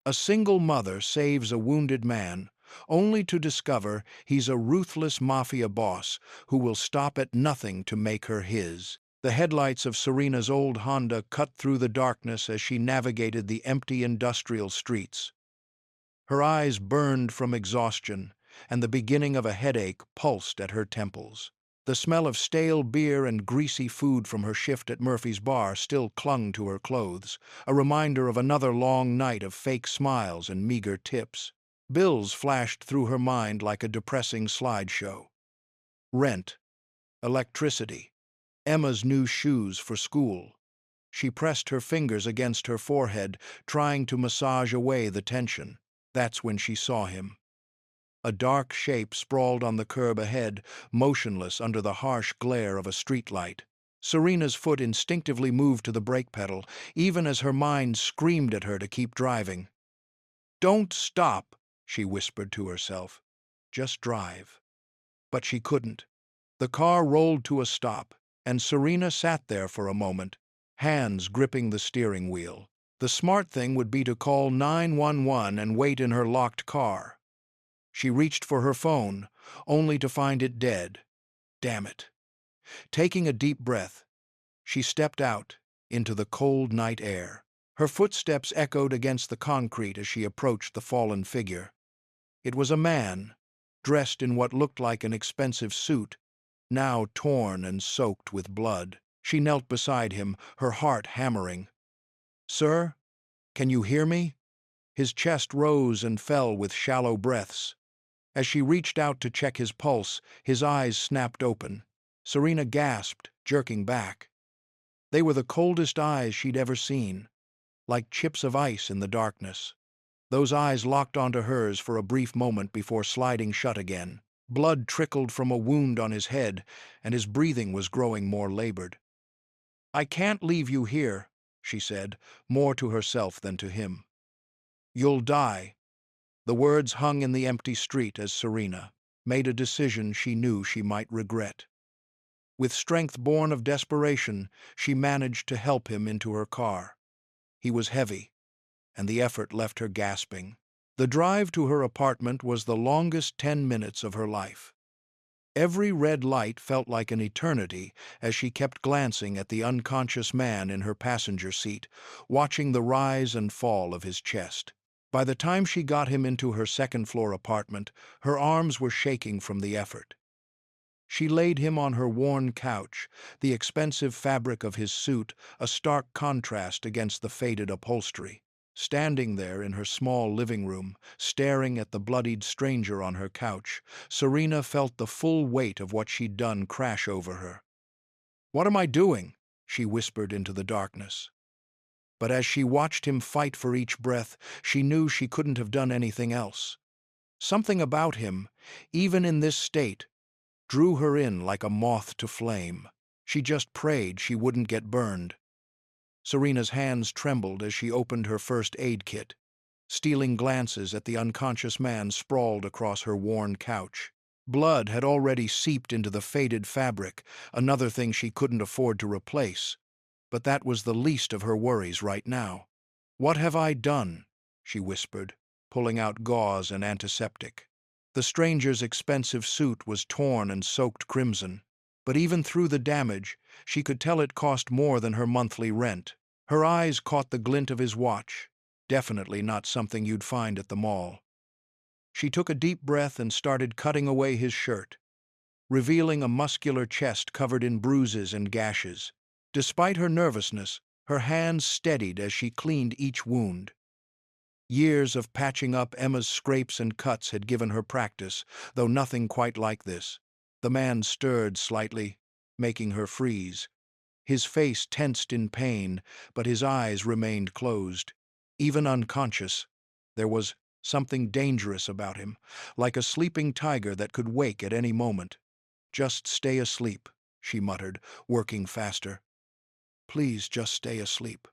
A single mother saves a wounded man, only to discover he's a ruthless mafia boss who will stop at nothing to make her his. The headlights of Serena's old Honda cut through the darkness as she navigated the empty industrial streets. Her eyes burned from exhaustion, and the beginning of a headache pulsed at her temples. The smell of stale beer and greasy food from her shift at Murphy's bar still clung to her clothes, a reminder of another long night of fake smiles and meager tips. Bills flashed through her mind like a depressing slideshow. Rent, electricity, Emma's new shoes for school. She pressed her fingers against her forehead, trying to massage away the tension. That's when she saw him. A dark shape sprawled on the curb ahead, motionless under the harsh glare of a streetlight. Serena's foot instinctively moved to the brake pedal, even as her mind screamed at her to keep driving. "Don't stop," she whispered to herself. "Just drive." But she couldn't. The car rolled to a stop, and Serena sat there for a moment, hands gripping the steering wheel. The smart thing would be to call 911 and wait in her locked car. She reached for her phone, only to find it dead. Damn it. Taking a deep breath, she stepped out into the cold night air. Her footsteps echoed against the concrete as she approached the fallen figure. It was a man, dressed in what looked like an expensive suit, now torn and soaked with blood. She knelt beside him, her heart hammering. "Sir, can you hear me?" His chest rose and fell with shallow breaths. As she reached out to check his pulse, his eyes snapped open. Serena gasped, jerking back. They were the coldest eyes she'd ever seen, like chips of ice in the darkness. Those eyes locked onto hers for a brief moment before sliding shut again. Blood trickled from a wound on his head, and his breathing was growing more labored. "I can't leave you here," she said, more to herself than to him. "You'll die." The words hung in the empty street as Serena made a decision she knew she might regret. With strength born of desperation, she managed to help him into her car. He was heavy, and the effort left her gasping. The drive to her apartment was the longest 10 minutes of her life. Every red light felt like an eternity as she kept glancing at the unconscious man in her passenger seat, watching the rise and fall of his chest. By the time she got him into her second-floor apartment, her arms were shaking from the effort. She laid him on her worn couch, the expensive fabric of his suit a stark contrast against the faded upholstery. Standing there in her small living room, staring at the bloodied stranger on her couch, Serena felt the full weight of what she'd done crash over her. "What am I doing?" she whispered into the darkness. But as she watched him fight for each breath, she knew she couldn't have done anything else. Something about him, even in this state, drew her in like a moth to flame. She just prayed she wouldn't get burned. Serena's hands trembled as she opened her first aid kit, stealing glances at the unconscious man sprawled across her worn couch. Blood had already seeped into the faded fabric, another thing she couldn't afford to replace. But that was the least of her worries right now. "What have I done?" she whispered, pulling out gauze and antiseptic. The stranger's expensive suit was torn and soaked crimson, but even through the damage, she could tell it cost more than her monthly rent. Her eyes caught the glint of his watch, definitely not something you'd find at the mall. She took a deep breath and started cutting away his shirt, revealing a muscular chest covered in bruises and gashes. Despite her nervousness, her hands steadied as she cleaned each wound. Years of patching up Emma's scrapes and cuts had given her practice, though nothing quite like this. The man stirred slightly, making her freeze. His face tensed in pain, but his eyes remained closed. Even unconscious, there was something dangerous about him, like a sleeping tiger that could wake at any moment. "Just stay asleep," she muttered, working faster. "Please just stay asleep."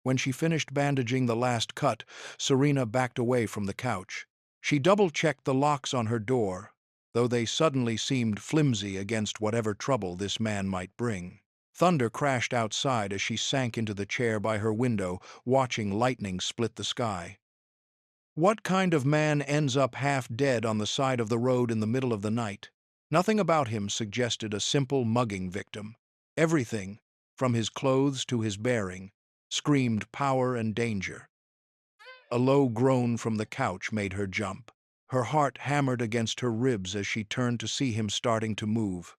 When she finished bandaging the last cut, Serena backed away from the couch. She double-checked the locks on her door, though they suddenly seemed flimsy against whatever trouble this man might bring. Thunder crashed outside as she sank into the chair by her window, watching lightning split the sky. What kind of man ends up half dead on the side of the road in the middle of the night? Nothing about him suggested a simple mugging victim. Everything, from his clothes to his bearing, screamed power and danger. A low groan from the couch made her jump. Her heart hammered against her ribs as she turned to see him starting to move.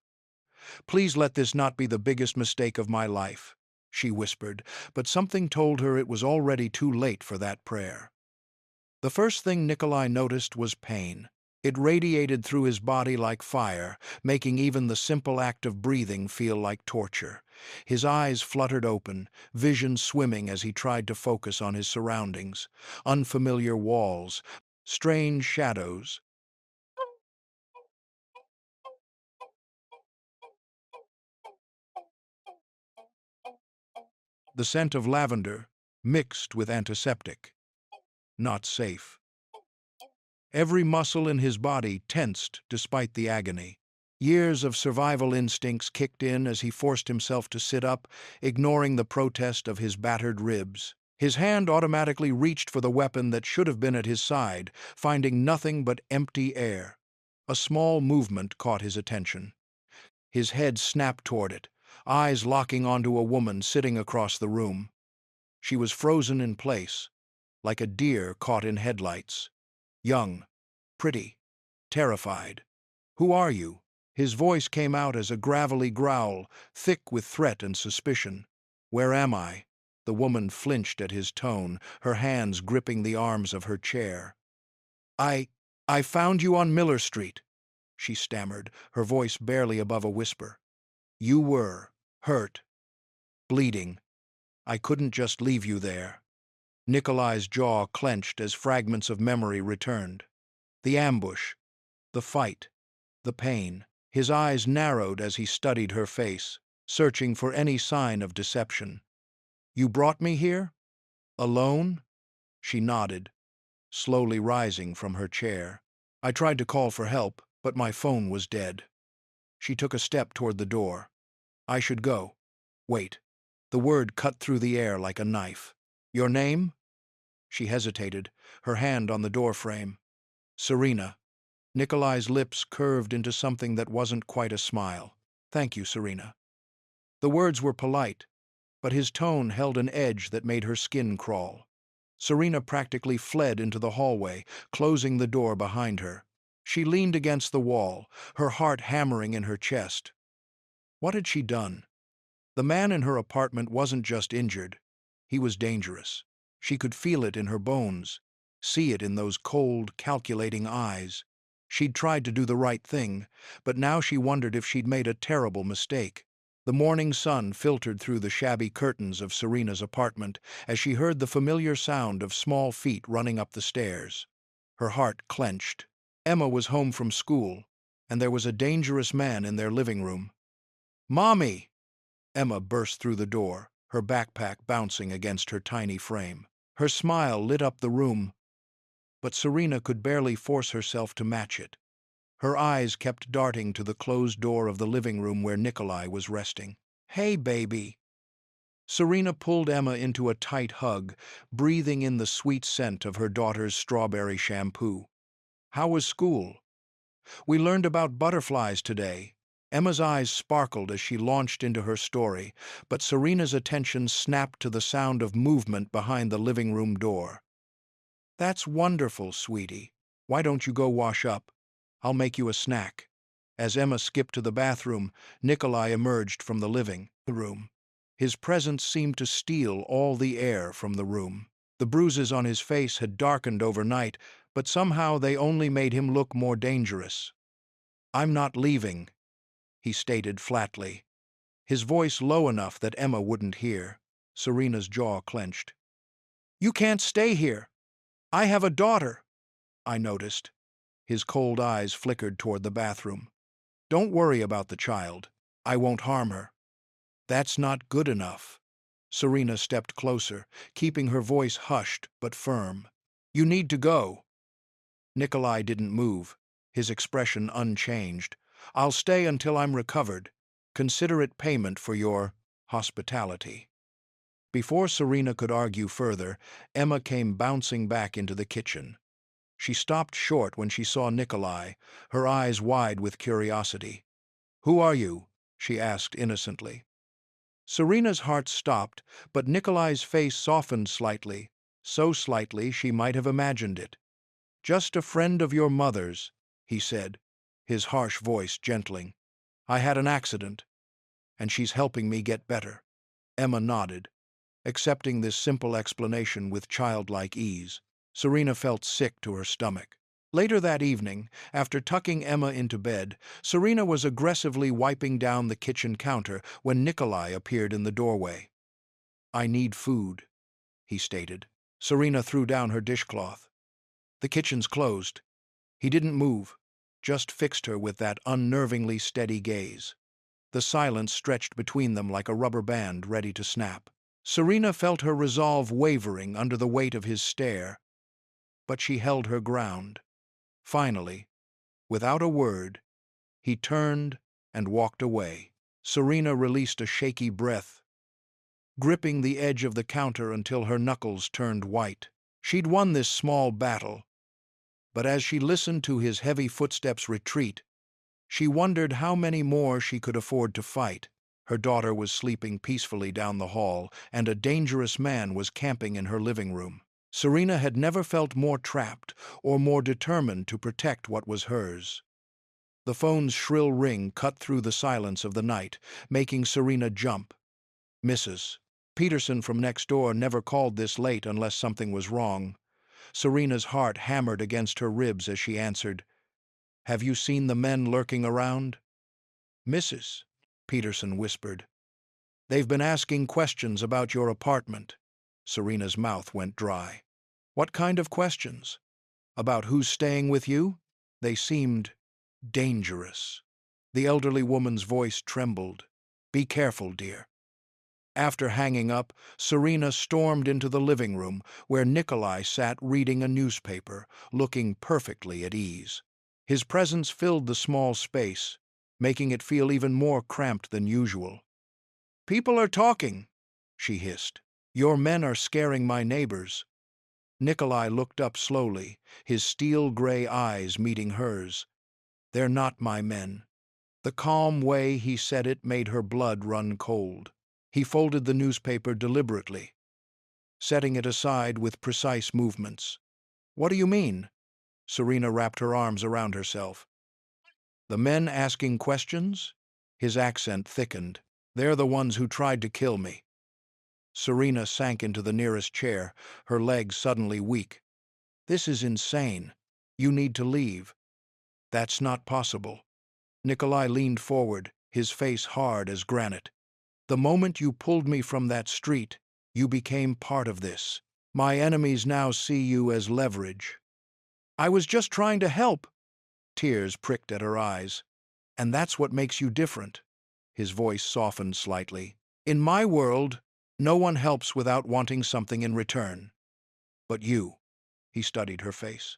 "Please let this not be the biggest mistake of my life," she whispered, but something told her it was already too late for that prayer. The first thing Nikolai noticed was pain. It radiated through his body like fire, making even the simple act of breathing feel like torture. His eyes fluttered open, vision swimming as he tried to focus on his surroundings. Unfamiliar walls, strange shadows. The scent of lavender, mixed with antiseptic. Not safe. Every muscle in his body tensed despite the agony. Years of survival instincts kicked in as he forced himself to sit up, ignoring the protest of his battered ribs. His hand automatically reached for the weapon that should have been at his side, finding nothing but empty air. A small movement caught his attention. His head snapped toward it, eyes locking onto a woman sitting across the room. She was frozen in place, like a deer caught in headlights. Young, pretty, terrified. "Who are you?" His voice came out as a gravelly growl, thick with threat and suspicion. "Where am I?" The woman flinched at his tone, her hands gripping the arms of her chair. I I found you on Miller Street," she stammered, her voice barely above a whisper. "You were hurt, bleeding. I couldn't just leave you there." Nikolai's jaw clenched as fragments of memory returned. The ambush, the fight, the pain. His eyes narrowed as he studied her face, searching for any sign of deception. "You brought me here? Alone?" She nodded, slowly rising from her chair. "I tried to call for help, but my phone was dead." She took a step toward the door. "I should go." "Wait." The word cut through the air like a knife. "Your name?" She hesitated, her hand on the doorframe. "Serena." Nikolai's lips curved into something that wasn't quite a smile. "Thank you, Serena." The words were polite, but his tone held an edge that made her skin crawl. Serena practically fled into the hallway, closing the door behind her. She leaned against the wall, her heart hammering in her chest. What had she done? The man in her apartment wasn't just injured. He was dangerous. She could feel it in her bones, see it in those cold, calculating eyes. She'd tried to do the right thing, but now she wondered if she'd made a terrible mistake. The morning sun filtered through the shabby curtains of Serena's apartment as she heard the familiar sound of small feet running up the stairs. Her heart clenched. Emma was home from school, and there was a dangerous man in their living room. "Mommy!" Emma burst through the door, her backpack bouncing against her tiny frame. Her smile lit up the room, but Serena could barely force herself to match it. Her eyes kept darting to the closed door of the living room where Nikolai was resting. "Hey, baby." Serena pulled Emma into a tight hug, breathing in the sweet scent of her daughter's strawberry shampoo. "How was school?" "We learned about butterflies today." Emma's eyes sparkled as she launched into her story, but Serena's attention snapped to the sound of movement behind the living room door. "That's wonderful, sweetie. Why don't you go wash up? I'll make you a snack." As Emma skipped to the bathroom, Nikolai emerged from the living room. His presence seemed to steal all the air from the room. The bruises on his face had darkened overnight, but somehow they only made him look more dangerous. "I'm not leaving," he stated flatly, his voice low enough that Emma wouldn't hear. Serena's jaw clenched. "You can't stay here. I have a daughter." I noticed. His cold eyes flickered toward the bathroom. "Don't worry about the child. I won't harm her." "That's not good enough." Serena stepped closer, keeping her voice hushed but firm. "You need to go." Nikolai didn't move, his expression unchanged. "I'll stay until I'm recovered. Consider it payment for your hospitality." Before Serena could argue further, Emma came bouncing back into the kitchen. She stopped short when she saw Nikolai, her eyes wide with curiosity. "Who are you?" she asked innocently. Serena's heart stopped, but Nikolai's face softened slightly, so slightly she might have imagined it. "Just a friend of your mother's," he said, his harsh voice gentling. "I had an accident, and she's helping me get better." Emma nodded, accepting this simple explanation with childlike ease. Serena felt sick to her stomach. Later that evening, after tucking Emma into bed, Serena was aggressively wiping down the kitchen counter when Nikolai appeared in the doorway. "I need food," he stated. Serena threw down her dishcloth. "The kitchen's closed." He didn't move, just fixed her with that unnervingly steady gaze. The silence stretched between them like a rubber band ready to snap. Serena felt her resolve wavering under the weight of his stare, but she held her ground. Finally, without a word, he turned and walked away. Serena released a shaky breath, gripping the edge of the counter until her knuckles turned white. She'd won this small battle, but as she listened to his heavy footsteps retreat, she wondered how many more she could afford to fight. Her daughter was sleeping peacefully down the hall, and a dangerous man was camping in her living room. Serena had never felt more trapped or more determined to protect what was hers. The phone's shrill ring cut through the silence of the night, making Serena jump. Mrs. Peterson from next door never called this late unless something was wrong. Serena's heart hammered against her ribs as she answered, "Have you seen the men lurking around?" "Mrs. Peterson whispered. "They've been asking questions about your apartment." Serena's mouth went dry. "What kind of questions? About who's staying with you?" They seemed dangerous. The elderly woman's voice trembled. "Be careful, dear." After hanging up, Serena stormed into the living room, where Nikolai sat reading a newspaper, looking perfectly at ease. His presence filled the small space, making it feel even more cramped than usual. "People are talking," she hissed. "Your men are scaring my neighbors." Nikolai looked up slowly, his steel-gray eyes meeting hers. "They're not my men." The calm way he said it made her blood run cold. He folded the newspaper deliberately, setting it aside with precise movements. "What do you mean?" Serena wrapped her arms around herself. "The men asking questions?" His accent thickened. "They're the ones who tried to kill me." Serena sank into the nearest chair, her legs suddenly weak. "This is insane. You need to leave." "That's not possible." Nikolai leaned forward, his face hard as granite. "The moment you pulled me from that street, you became part of this. My enemies now see you as leverage." "I was just trying to help." Tears pricked at her eyes. "And that's what makes you different." His voice softened slightly. "In my world, no one helps without wanting something in return. But you," he studied her face.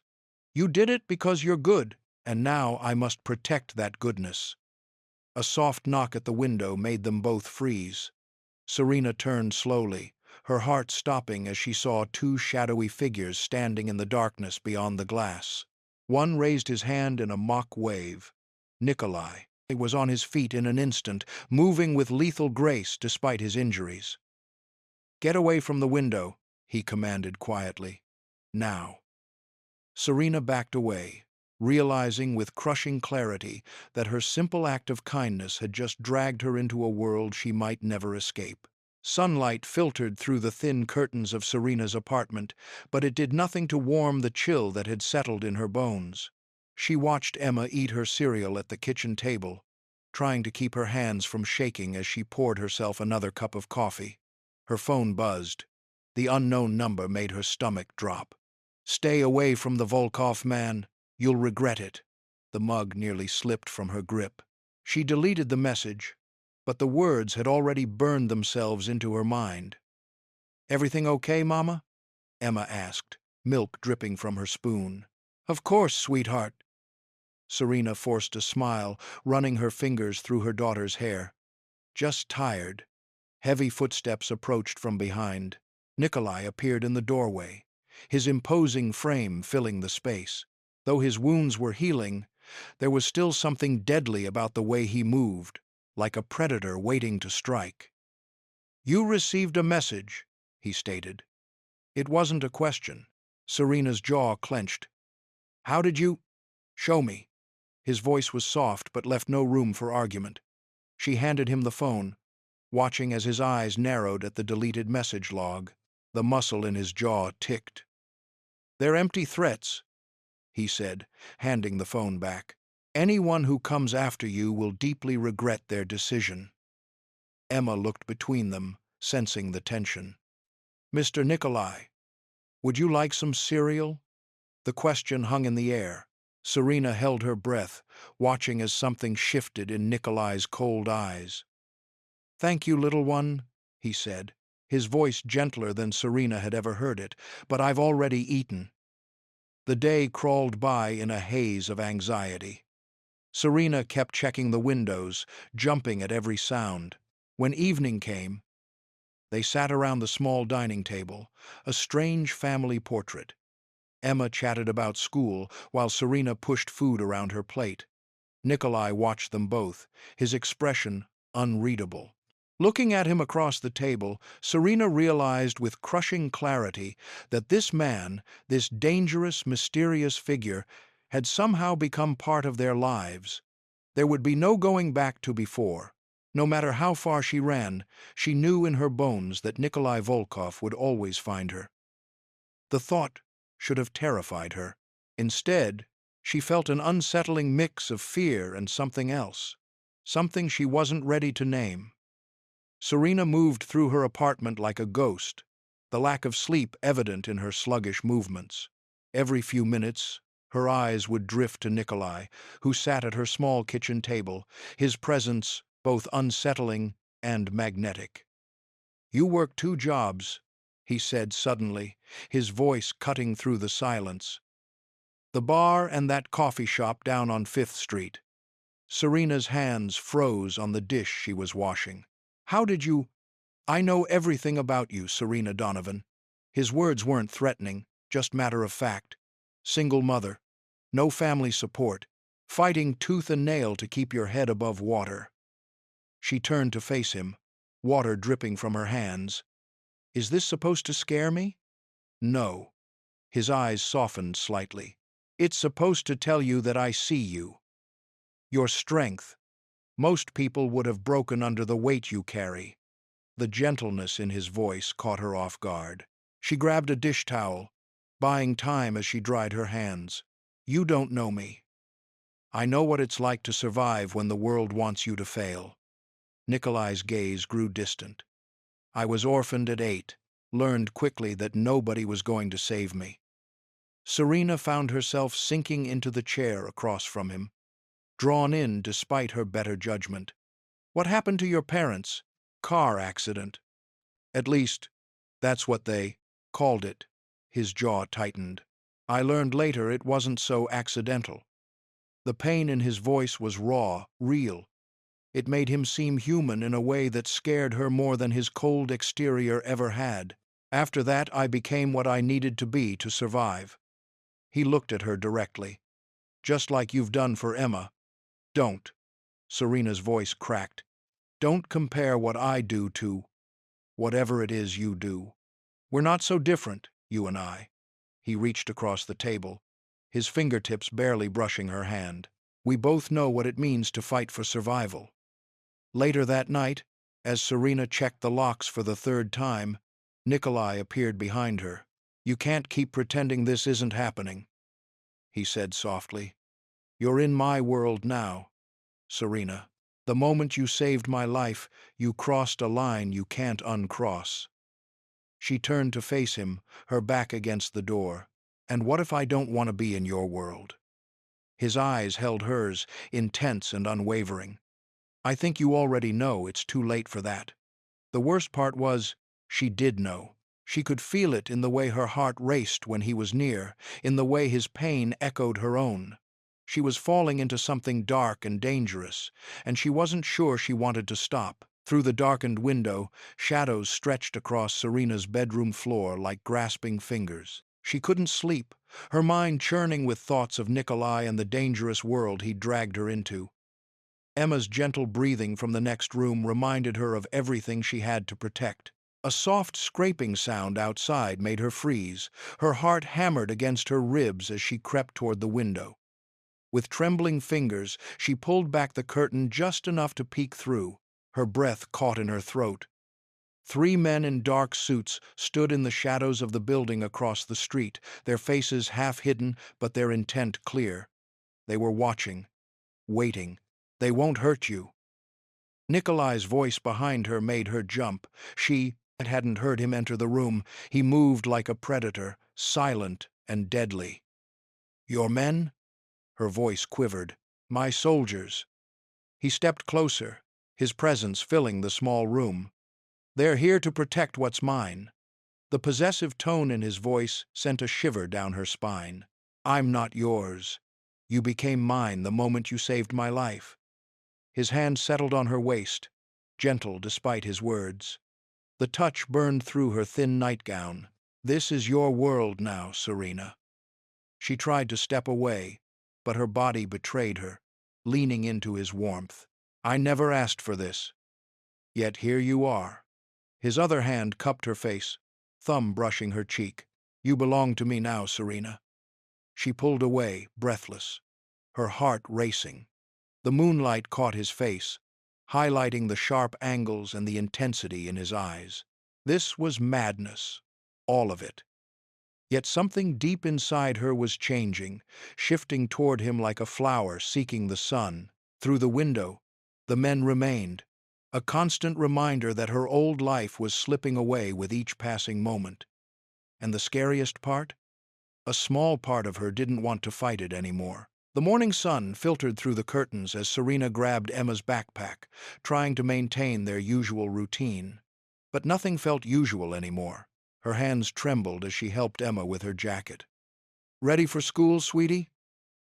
"You did it because you're good, and now I must protect that goodness." A soft knock at the window made them both freeze. Serena turned slowly, her heart stopping as she saw two shadowy figures standing in the darkness beyond the glass. One raised his hand in a mock wave. Nikolai. He was on his feet in an instant, moving with lethal grace despite his injuries. "Get away from the window," he commanded quietly. "Now." Serena backed away, realizing with crushing clarity that her simple act of kindness had just dragged her into a world she might never escape. Sunlight filtered through the thin curtains of Serena's apartment, but it did nothing to warm the chill that had settled in her bones. She watched Emma eat her cereal at the kitchen table, trying to keep her hands from shaking as she poured herself another cup of coffee. Her phone buzzed. The unknown number made her stomach drop. "Stay away from the Volkov man. You'll regret it." The mug nearly slipped from her grip. She deleted the message, but the words had already burned themselves into her mind. "Everything okay, Mama?" Emma asked, milk dripping from her spoon. "Of course, sweetheart." Serena forced a smile, running her fingers through her daughter's hair. "Just tired." Heavy footsteps approached from behind. Nikolai appeared in the doorway. his imposing frame filling the space. Though his wounds were healing, there was still something deadly about the way he moved, like a predator waiting to strike. "You received a message," he stated. It wasn't a question. Serena's jaw clenched. "How did you—" "Show me." His voice was soft but left no room for argument. She handed him the phone, watching as his eyes narrowed at the deleted message log. The muscle in his jaw ticked. "They're empty threats," he said, handing the phone back. "Anyone who comes after you will deeply regret their decision." Emma looked between them, sensing the tension. "Mr. Nikolai, would you like some cereal?" The question hung in the air. Serena held her breath, watching as something shifted in Nikolai's cold eyes. "Thank you, little one," he said, his voice gentler than Serena had ever heard it, "but I've already eaten." The day crawled by in a haze of anxiety. Serena kept checking the windows, jumping at every sound. When evening came, they sat around the small dining table, a strange family portrait. Emma chatted about school while Serena pushed food around her plate. Nikolai watched them both, his expression unreadable. Looking at him across the table, Serena realized with crushing clarity that this man, this dangerous, mysterious figure, had somehow become part of their lives. There would be no going back to before. No matter how far she ran, she knew in her bones that Nikolai Volkov would always find her. The thought should have terrified her. Instead, she felt an unsettling mix of fear and something else, something she wasn't ready to name. Serena moved through her apartment like a ghost, the lack of sleep evident in her sluggish movements. Every few minutes, her eyes would drift to Nikolai, who sat at her small kitchen table, his presence both unsettling and magnetic. "You work 2 jobs," he said suddenly, his voice cutting through the silence. "The bar and that coffee shop down on 5th Street." Serena's hands froze on the dish she was washing. "How did you—" "I know everything about you, Serena Donovan." His words weren't threatening, just matter of fact. Single mother, no family support, fighting tooth and nail to keep your head above water. She turned to face him, water dripping from her hands. "Is this supposed to scare me?" "No." His eyes softened slightly. "It's supposed to tell you that I see you. Your strength. Most people would have broken under the weight you carry." The gentleness in his voice caught her off guard. She grabbed a dish towel, buying time as she dried her hands. "You don't know me. I know what it's like to survive when the world wants you to fail." Nikolai's gaze grew distant. "I was orphaned at 8, learned quickly that nobody was going to save me." Serena found herself sinking into the chair across from him, drawn in despite her better judgment. "What happened to your parents?" "Car accident. At least, that's what they called it." His jaw tightened. "I learned later it wasn't so accidental." The pain in his voice was raw, real. It made him seem human in a way that scared her more than his cold exterior ever had. "After that, I became what I needed to be to survive." He looked at her directly. "Just like you've done for Emma." "Don't." Serena's voice cracked. "Don't compare what I do to whatever it is you do. We're not so different, you and I." He reached across the table, his fingertips barely brushing her hand. "We both know what it means to fight for survival." Later that night, as Serena checked the locks for the 3rd time, Nikolai appeared behind her. "You can't keep pretending this isn't happening," he said softly. "You're in my world now, Serena. The moment you saved my life, you crossed a line you can't uncross." She turned to face him, her back against the door. "And what if I don't want to be in your world?" His eyes held hers, intense and unwavering. "I think you already know it's too late for that." The worst part was, she did know. She could feel it in the way her heart raced when he was near, in the way his pain echoed her own. She was falling into something dark and dangerous, and she wasn't sure she wanted to stop. Through the darkened window, shadows stretched across Serena's bedroom floor like grasping fingers. She couldn't sleep, her mind churning with thoughts of Nikolai and the dangerous world he'd dragged her into. Emma's gentle breathing from the next room reminded her of everything she had to protect. A soft scraping sound outside made her freeze. Her heart hammered against her ribs as she crept toward the window. With trembling fingers, she pulled back the curtain just enough to peek through. Her breath caught in her throat. 3 men in dark suits stood in the shadows of the building across the street, their faces half hidden but their intent clear. They were watching, waiting. "They won't hurt you." Nikolai's voice behind her made her jump. She hadn't heard him enter the room. He moved like a predator, silent and deadly. "Your men?" Her voice quivered. "My soldiers." He stepped closer, his presence filling the small room. "They're here to protect what's mine." The possessive tone in his voice sent a shiver down her spine. "I'm not yours. You became mine the moment you saved my life." His hand settled on her waist, gentle despite his words. The touch burned through her thin nightgown. "This is your world now, Serena." She tried to step away, but her body betrayed her, leaning into his warmth. "I never asked for this. Yet here you are." His other hand cupped her face, thumb brushing her cheek. "You belong to me now, Serena." She pulled away, breathless, her heart racing. The moonlight caught his face, highlighting the sharp angles and the intensity in his eyes. This was madness, all of it. Yet something deep inside her was changing, shifting toward him like a flower seeking the sun. Through the window, the men remained, a constant reminder that her old life was slipping away with each passing moment. And the scariest part? A small part of her didn't want to fight it anymore. The morning sun filtered through the curtains as Serena grabbed Emma's backpack, trying to maintain their usual routine. But nothing felt usual anymore. Her hands trembled as she helped Emma with her jacket. "Ready for school, sweetie?"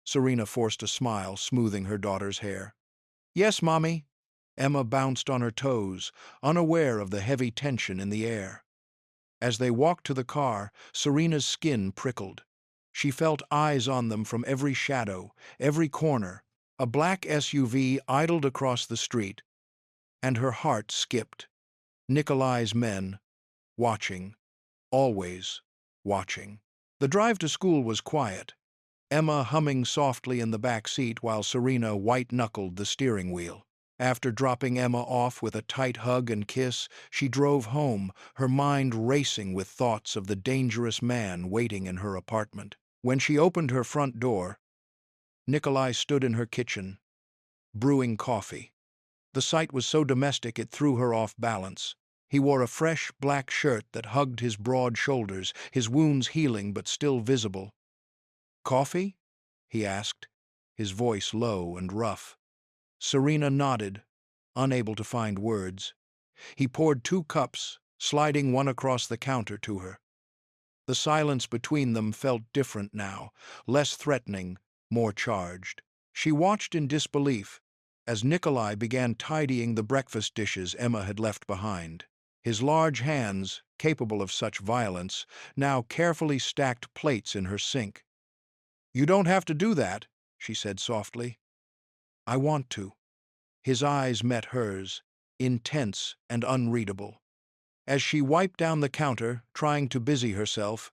Serena forced a smile, smoothing her daughter's hair. "Yes, Mommy." Emma bounced on her toes, unaware of the heavy tension in the air. As they walked to the car, Serena's skin prickled. She felt eyes on them from every shadow, every corner. A black SUV idled across the street, and her heart skipped. Nikolai's men, watching, always watching. The drive to school was quiet, Emma humming softly in the back seat while Serena white-knuckled the steering wheel. After dropping Emma off with a tight hug and kiss, she drove home, her mind racing with thoughts of the dangerous man waiting in her apartment. When she opened her front door, Nikolai stood in her kitchen, brewing coffee. The sight was so domestic it threw her off balance. He wore a fresh black shirt that hugged his broad shoulders, his wounds healing but still visible. "Coffee?" he asked, his voice low and rough. Serena nodded, unable to find words. He poured 2 cups, sliding one across the counter to her. The silence between them felt different now, less threatening, more charged. She watched in disbelief as Nikolai began tidying the breakfast dishes Emma had left behind. His large hands, capable of such violence, now carefully stacked plates in her sink. "You don't have to do that," she said softly. "I want to." His eyes met hers, intense and unreadable. As she wiped down the counter, trying to busy herself,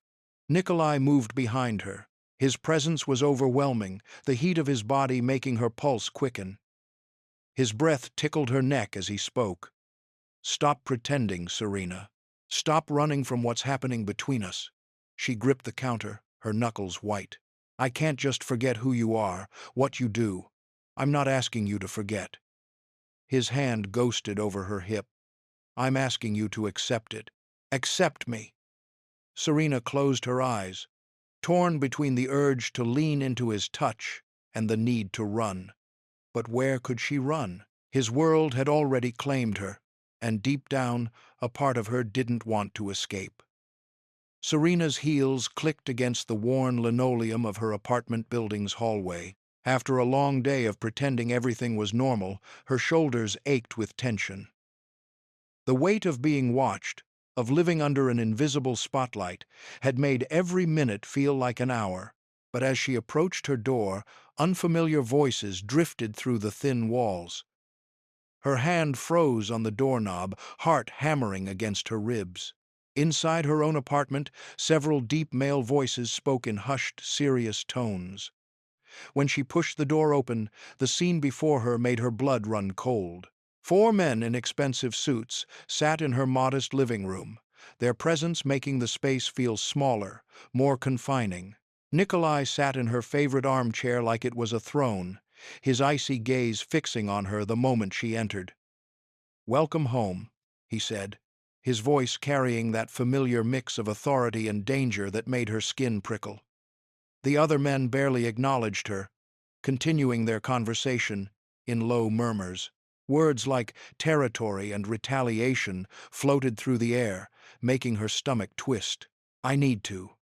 Nikolai moved behind her. His presence was overwhelming, the heat of his body making her pulse quicken. His breath tickled her neck as he spoke. "Stop pretending, Serena. Stop running from what's happening between us." She gripped the counter, her knuckles white. "I can't just forget who you are, what you do. I'm not asking you to forget." His hand ghosted over her hip. "I'm asking you to accept it. Accept me." Serena closed her eyes, torn between the urge to lean into his touch and the need to run. But where could she run? His world had already claimed her, and deep down, a part of her didn't want to escape. Serena's heels clicked against the worn linoleum of her apartment building's hallway. After a long day of pretending everything was normal, her shoulders ached with tension. The weight of being watched, of living under an invisible spotlight, had made every minute feel like an hour. But as she approached her door, unfamiliar voices drifted through the thin walls. Her hand froze on the doorknob, heart hammering against her ribs. Inside her own apartment, several deep male voices spoke in hushed, serious tones. When she pushed the door open, the scene before her made her blood run cold. Four men in expensive suits sat in her modest living room, their presence making the space feel smaller, more confining. Nikolai sat in her favorite armchair like it was a throne, his icy gaze fixing on her the moment she entered. "Welcome home," he said, his voice carrying that familiar mix of authority and danger that made her skin prickle. The other men barely acknowledged her, continuing their conversation in low murmurs. Words like territory and retaliation floated through the air, making her stomach twist. "I need to."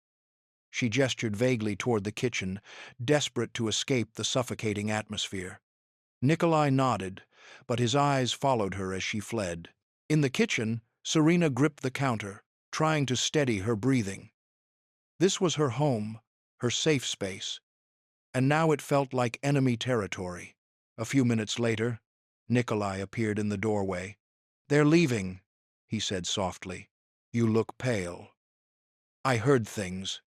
She gestured vaguely toward the kitchen, desperate to escape the suffocating atmosphere. Nikolai nodded, but his eyes followed her as she fled. In the kitchen, Serena gripped the counter, trying to steady her breathing. This was her home, her safe space, and now it felt like enemy territory. A few minutes later, Nikolai appeared in the doorway. "They're leaving," he said softly. "You look pale." "I heard things,"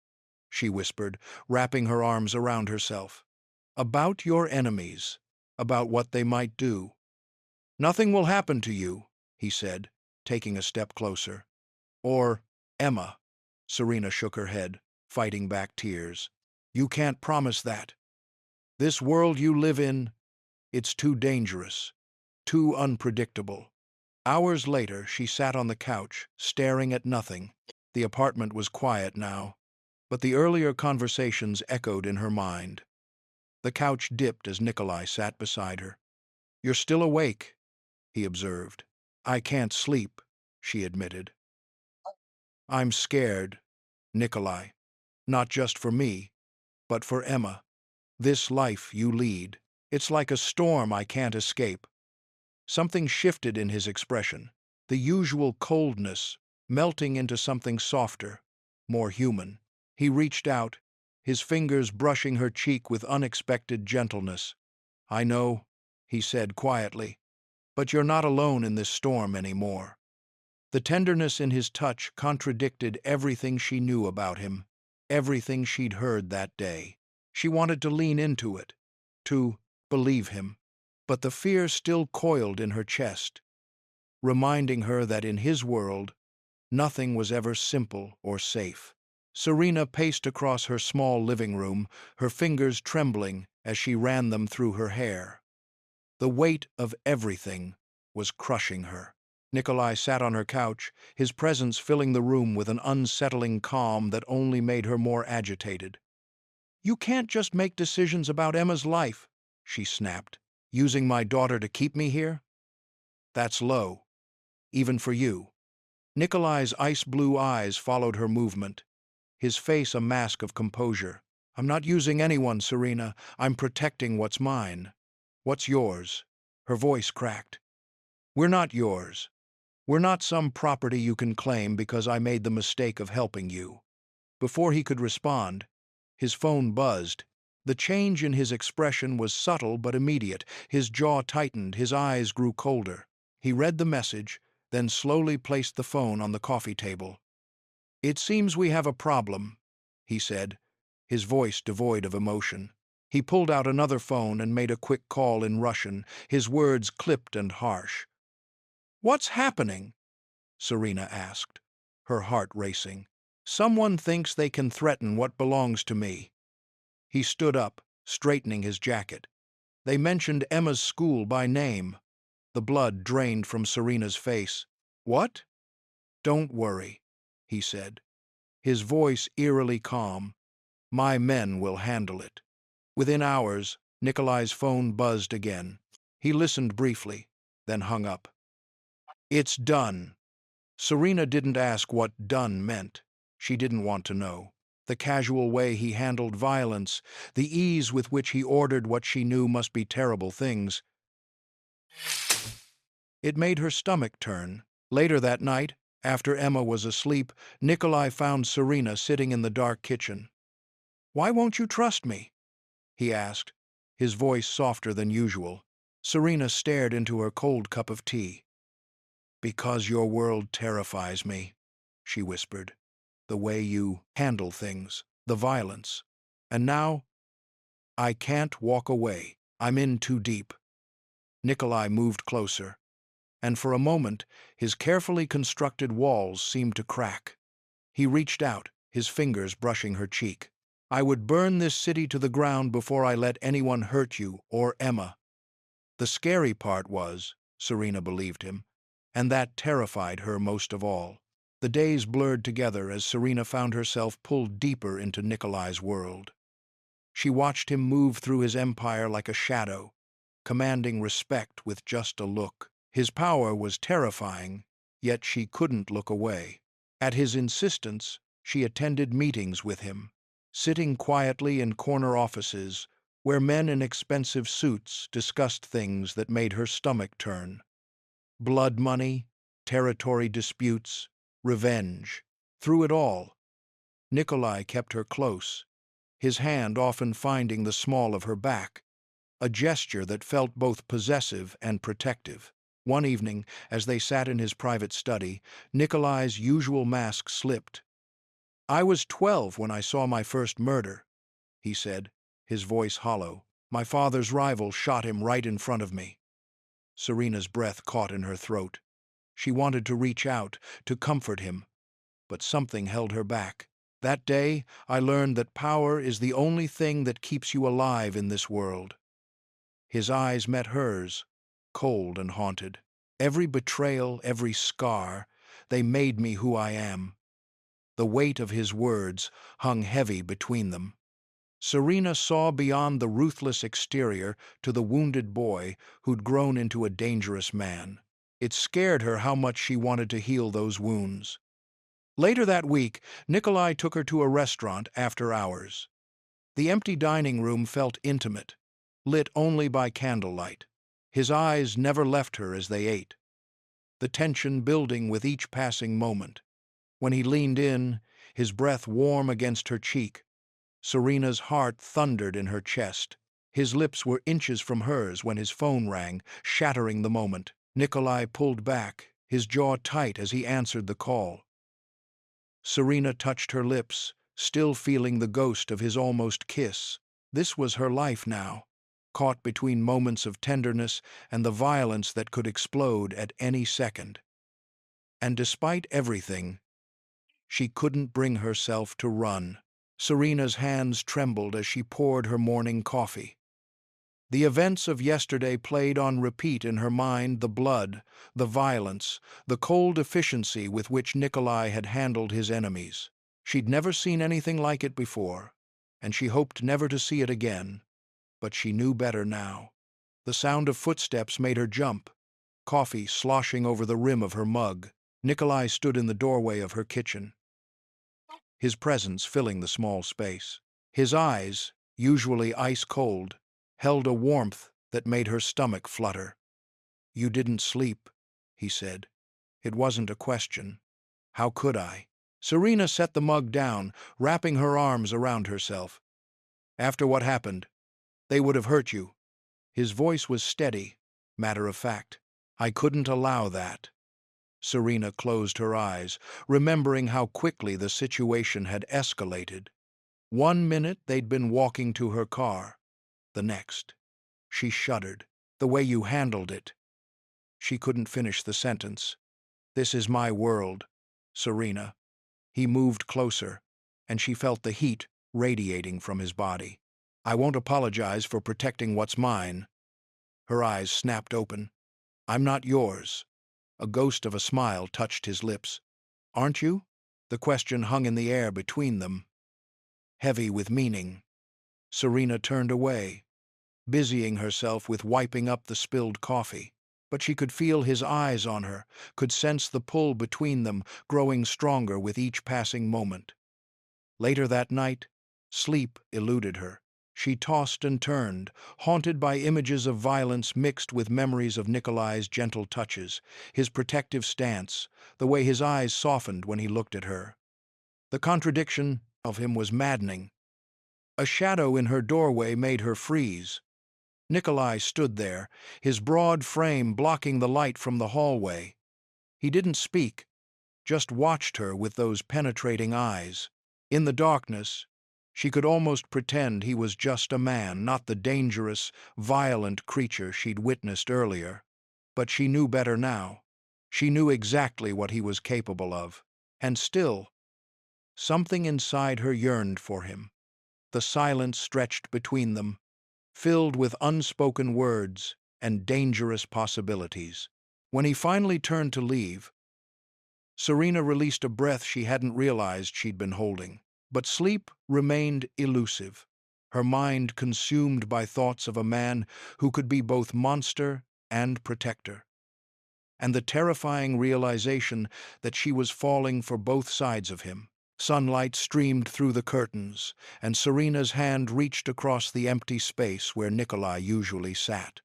she whispered, wrapping her arms around herself. "About your enemies, about what they might do." "Nothing will happen to you," he said, taking a step closer. "Or Emma." Serena shook her head, fighting back tears. "You can't promise that. This world you live in, it's too dangerous, too unpredictable." Hours later, she sat on the couch, staring at nothing. The apartment was quiet now, but the earlier conversations echoed in her mind. The couch dipped as Nikolai sat beside her. "You're still awake," he observed. "I can't sleep," she admitted. "I'm scared, Nikolai. Not just for me, but for Emma. This life you lead, it's like a storm I can't escape." Something shifted in his expression, the usual coldness melting into something softer, more human. He reached out, his fingers brushing her cheek with unexpected gentleness. "I know," he said quietly, "but you're not alone in this storm anymore." The tenderness in his touch contradicted everything she knew about him, everything she'd heard that day. She wanted to lean into it, to believe him, but the fear still coiled in her chest, reminding her that in his world, nothing was ever simple or safe. Serena paced across her small living room, her fingers trembling as she ran them through her hair. The weight of everything was crushing her. Nikolai sat on her couch, his presence filling the room with an unsettling calm that only made her more agitated. "You can't just make decisions about Emma's life," she snapped. "Using my daughter to keep me here? That's low, even for you." Nikolai's ice-blue eyes followed her movement, his face a mask of composure. "I'm not using anyone, Serena. I'm protecting what's mine." "What's yours?" Her voice cracked. "We're not yours. We're not some property you can claim because I made the mistake of helping you." Before he could respond, his phone buzzed. The change in his expression was subtle but immediate. His jaw tightened, his eyes grew colder. He read the message, then slowly placed the phone on the coffee table. "It seems we have a problem," he said, his voice devoid of emotion. He pulled out another phone and made a quick call in Russian, his words clipped and harsh. "What's happening?" Serena asked, her heart racing. "Someone thinks they can threaten what belongs to me." He stood up, straightening his jacket. "They mentioned Emma's school by name." The blood drained from Serena's face. "What?" "Don't worry," he said, his voice eerily calm. "My men will handle it." Within hours, Nikolai's phone buzzed again. He listened briefly, then hung up. "It's done." Serena didn't ask what done meant. She didn't want to know. The casual way he handled violence, the ease with which he ordered what she knew must be terrible things. It made her stomach turn. Later that night, After Emma was asleep, Nikolai found Serena sitting in the dark kitchen. "Why won't you trust me?" he asked, his voice softer than usual. Serena stared into her cold cup of tea. "Because your world terrifies me," she whispered. "The way you handle things, the violence. And now, I can't walk away. I'm in too deep." Nikolai moved closer, and for a moment his carefully constructed walls seemed to crack. He reached out, his fingers brushing her cheek. "I would burn this city to the ground before I let anyone hurt you or Emma." The scary part was, Serena believed him, and that terrified her most of all. The days blurred together as Serena found herself pulled deeper into Nikolai's world. She watched him move through his empire like a shadow, commanding respect with just a look. His power was terrifying, yet she couldn't look away. At his insistence, she attended meetings with him, sitting quietly in corner offices where men in expensive suits discussed things that made her stomach turn. Blood money, territory disputes, revenge. Through it all, Nikolai kept her close, his hand often finding the small of her back, a gesture that felt both possessive and protective. One evening, as they sat in his private study, Nikolai's usual mask slipped. "I was 12 when I saw my first murder," he said, his voice hollow. "My father's rival shot him right in front of me." Serena's breath caught in her throat. She wanted to reach out, to comfort him, but something held her back. "That day, I learned that power is the only thing that keeps you alive in this world." His eyes met hers, cold and haunted. "Every betrayal, every scar, they made me who I am." The weight of his words hung heavy between them. Serena saw beyond the ruthless exterior to the wounded boy who'd grown into a dangerous man. It scared her how much she wanted to heal those wounds. Later that week, Nikolai took her to a restaurant after hours. The empty dining room felt intimate, lit only by candlelight. His eyes never left her as they ate, the tension building with each passing moment. When he leaned in, his breath warm against her cheek, Serena's heart thundered in her chest. His lips were inches from hers when his phone rang, shattering the moment. Nikolai pulled back, his jaw tight as he answered the call. Serena touched her lips, still feeling the ghost of his almost kiss. This was her life now, caught between moments of tenderness and the violence that could explode at any second. And despite everything, she couldn't bring herself to run. Serena's hands trembled as she poured her morning coffee. The events of yesterday played on repeat in her mind, the blood, the violence, the cold efficiency with which Nikolai had handled his enemies. She'd never seen anything like it before, and she hoped never to see it again, but she knew better now. The sound of footsteps made her jump, coffee sloshing over the rim of her mug. Nikolai stood in the doorway of her kitchen, his presence filling the small space. His eyes, usually ice-cold, held a warmth that made her stomach flutter. "You didn't sleep," he said. It wasn't a question. How could I? Serena set the mug down, wrapping her arms around herself. "After what happened, they would have hurt you." His voice was steady, matter-of-fact. "I couldn't allow that." Serena closed her eyes, remembering how quickly the situation had escalated. 1 minute they'd been walking to her car. The next. She shuddered. "The way you handled it." She couldn't finish the sentence. "This is my world, Serena." He moved closer, and she felt the heat radiating from his body. "I won't apologize for protecting what's mine." Her eyes snapped open. "I'm not yours." A ghost of a smile touched his lips. "Aren't you?" The question hung in the air between them, heavy with meaning. Serena turned away, busying herself with wiping up the spilled coffee. But she could feel his eyes on her, could sense the pull between them growing stronger with each passing moment. Later that night, sleep eluded her. She tossed and turned, haunted by images of violence mixed with memories of Nikolai's gentle touches, his protective stance, the way his eyes softened when he looked at her. The contradiction of him was maddening. A shadow in her doorway made her freeze. Nikolai stood there, his broad frame blocking the light from the hallway. He didn't speak, just watched her with those penetrating eyes. In the darkness, she could almost pretend he was just a man, not the dangerous, violent creature she'd witnessed earlier. But she knew better now. She knew exactly what he was capable of. And still, something inside her yearned for him. The silence stretched between them, filled with unspoken words and dangerous possibilities. When he finally turned to leave, Serena released a breath she hadn't realized she'd been holding. But sleep remained elusive, her mind consumed by thoughts of a man who could be both monster and protector, and the terrifying realization that she was falling for both sides of him. Sunlight streamed through the curtains, and Serena's hand reached across the empty space where Nikolai usually sat.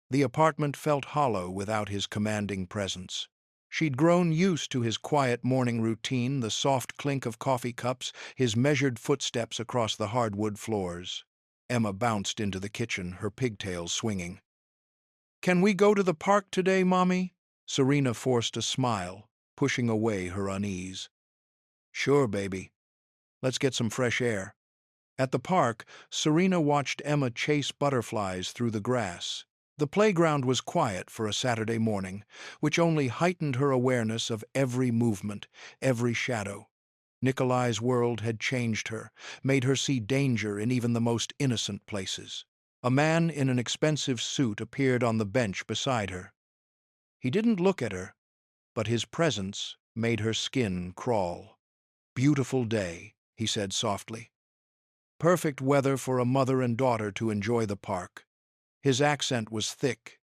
The apartment felt hollow without his commanding presence. She'd grown used to his quiet morning routine, the soft clink of coffee cups, his measured footsteps across the hardwood floors. Emma bounced into the kitchen, her pigtails swinging. "Can we go to the park today, Mommy?" Serena forced a smile, pushing away her unease. "Sure, baby. Let's get some fresh air." At the park, Serena watched Emma chase butterflies through the grass. The playground was quiet for a Saturday morning, which only heightened her awareness of every movement, every shadow. Nikolai's world had changed her, made her see danger in even the most innocent places. A man in an expensive suit appeared on the bench beside her. He didn't look at her, but his presence made her skin crawl. "Beautiful day," he said softly. "Perfect weather for a mother and daughter to enjoy the park." His accent was thick,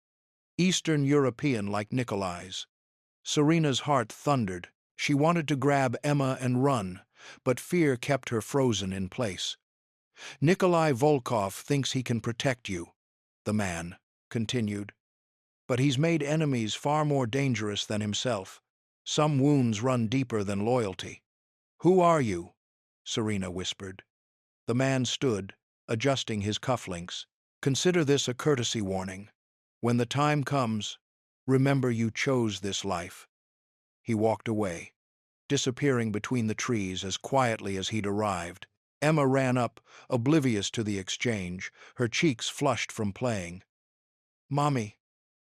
Eastern European like Nikolai's. Serena's heart thundered. She wanted to grab Emma and run, but fear kept her frozen in place. "Nikolai Volkov thinks he can protect you," the man continued. "But he's made enemies far more dangerous than himself. Some wounds run deeper than loyalty." "Who are you?" Serena whispered. The man stood, adjusting his cufflinks. "Consider this a courtesy warning. When the time comes, remember you chose this life." He walked away, disappearing between the trees as quietly as he'd arrived. Emma ran up, oblivious to the exchange, her cheeks flushed from playing. "Mommy,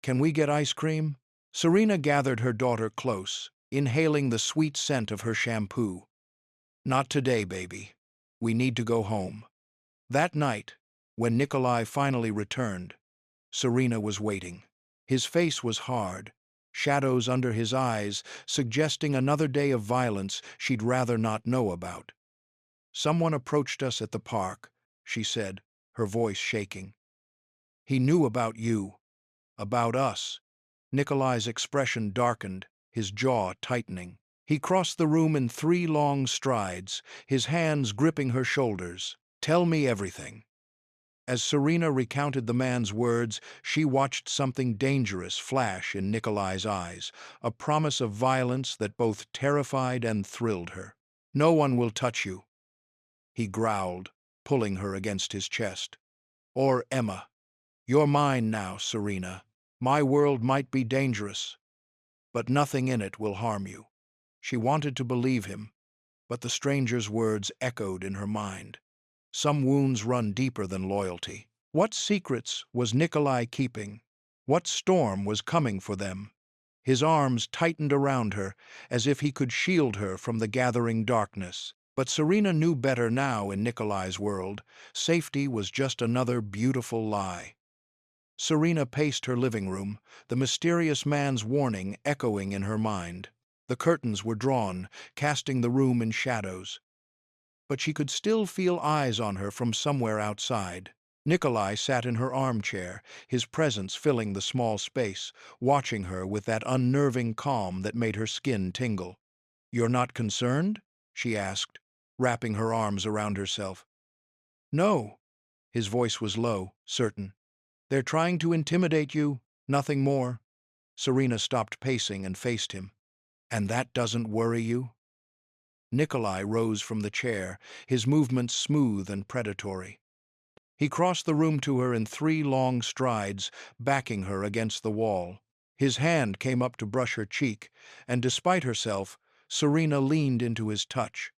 can we get ice cream?" Serena gathered her daughter close, inhaling the sweet scent of her shampoo. "Not today, baby. We need to go home." That night, when Nikolai finally returned, Serena was waiting. His face was hard, shadows under his eyes suggesting another day of violence she'd rather not know about. "Someone approached us at the park," she said, her voice shaking. "He knew about you, about us." Nikolai's expression darkened, his jaw tightening. He crossed the room in 3 long strides, his hands gripping her shoulders. "Tell me everything." As Serena recounted the man's words, she watched something dangerous flash in Nikolai's eyes, a promise of violence that both terrified and thrilled her. "No one will touch you," he growled, pulling her against his chest. "Or Emma. You're mine now, Serena. My world might be dangerous, but nothing in it will harm you." She wanted to believe him, but the stranger's words echoed in her mind. Some wounds run deeper than loyalty. What secrets was Nikolai keeping? What storm was coming for them? His arms tightened around her, as if he could shield her from the gathering darkness. But Serena knew better now in Nikolai's world. Safety was just another beautiful lie. Serena paced her living room, the mysterious man's warning echoing in her mind. The curtains were drawn, casting the room in shadows. But she could still feel eyes on her from somewhere outside. Nikolai sat in her armchair, his presence filling the small space, watching her with that unnerving calm that made her skin tingle. "You're not concerned?" she asked, wrapping her arms around herself. "No. His voice was low, certain. "They're trying to intimidate you, nothing more." Serena stopped pacing and faced him. "And that doesn't worry you?" Nikolai rose from the chair, his movements smooth and predatory. He crossed the room to her in 3 long strides, backing her against the wall. His hand came up to brush her cheek, and despite herself, Serena leaned into his touch.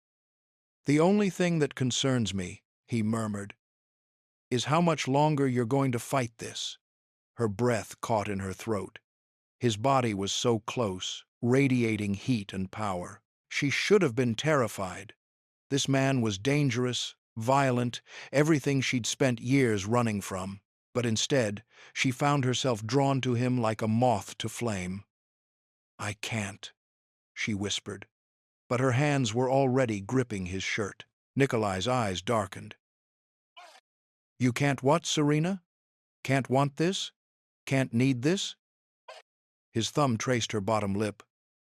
"The only thing that concerns me," he murmured, "is how much longer you're going to fight this." Her breath caught in her throat. His body was so close, radiating heat and power. She should have been terrified. This man was dangerous, violent, everything she'd spent years running from. But instead, she found herself drawn to him like a moth to flame. "I can't," she whispered. But her hands were already gripping his shirt. Nikolai's eyes darkened. "You can't what, Serena? Can't want this? Can't need this?" His thumb traced her bottom lip.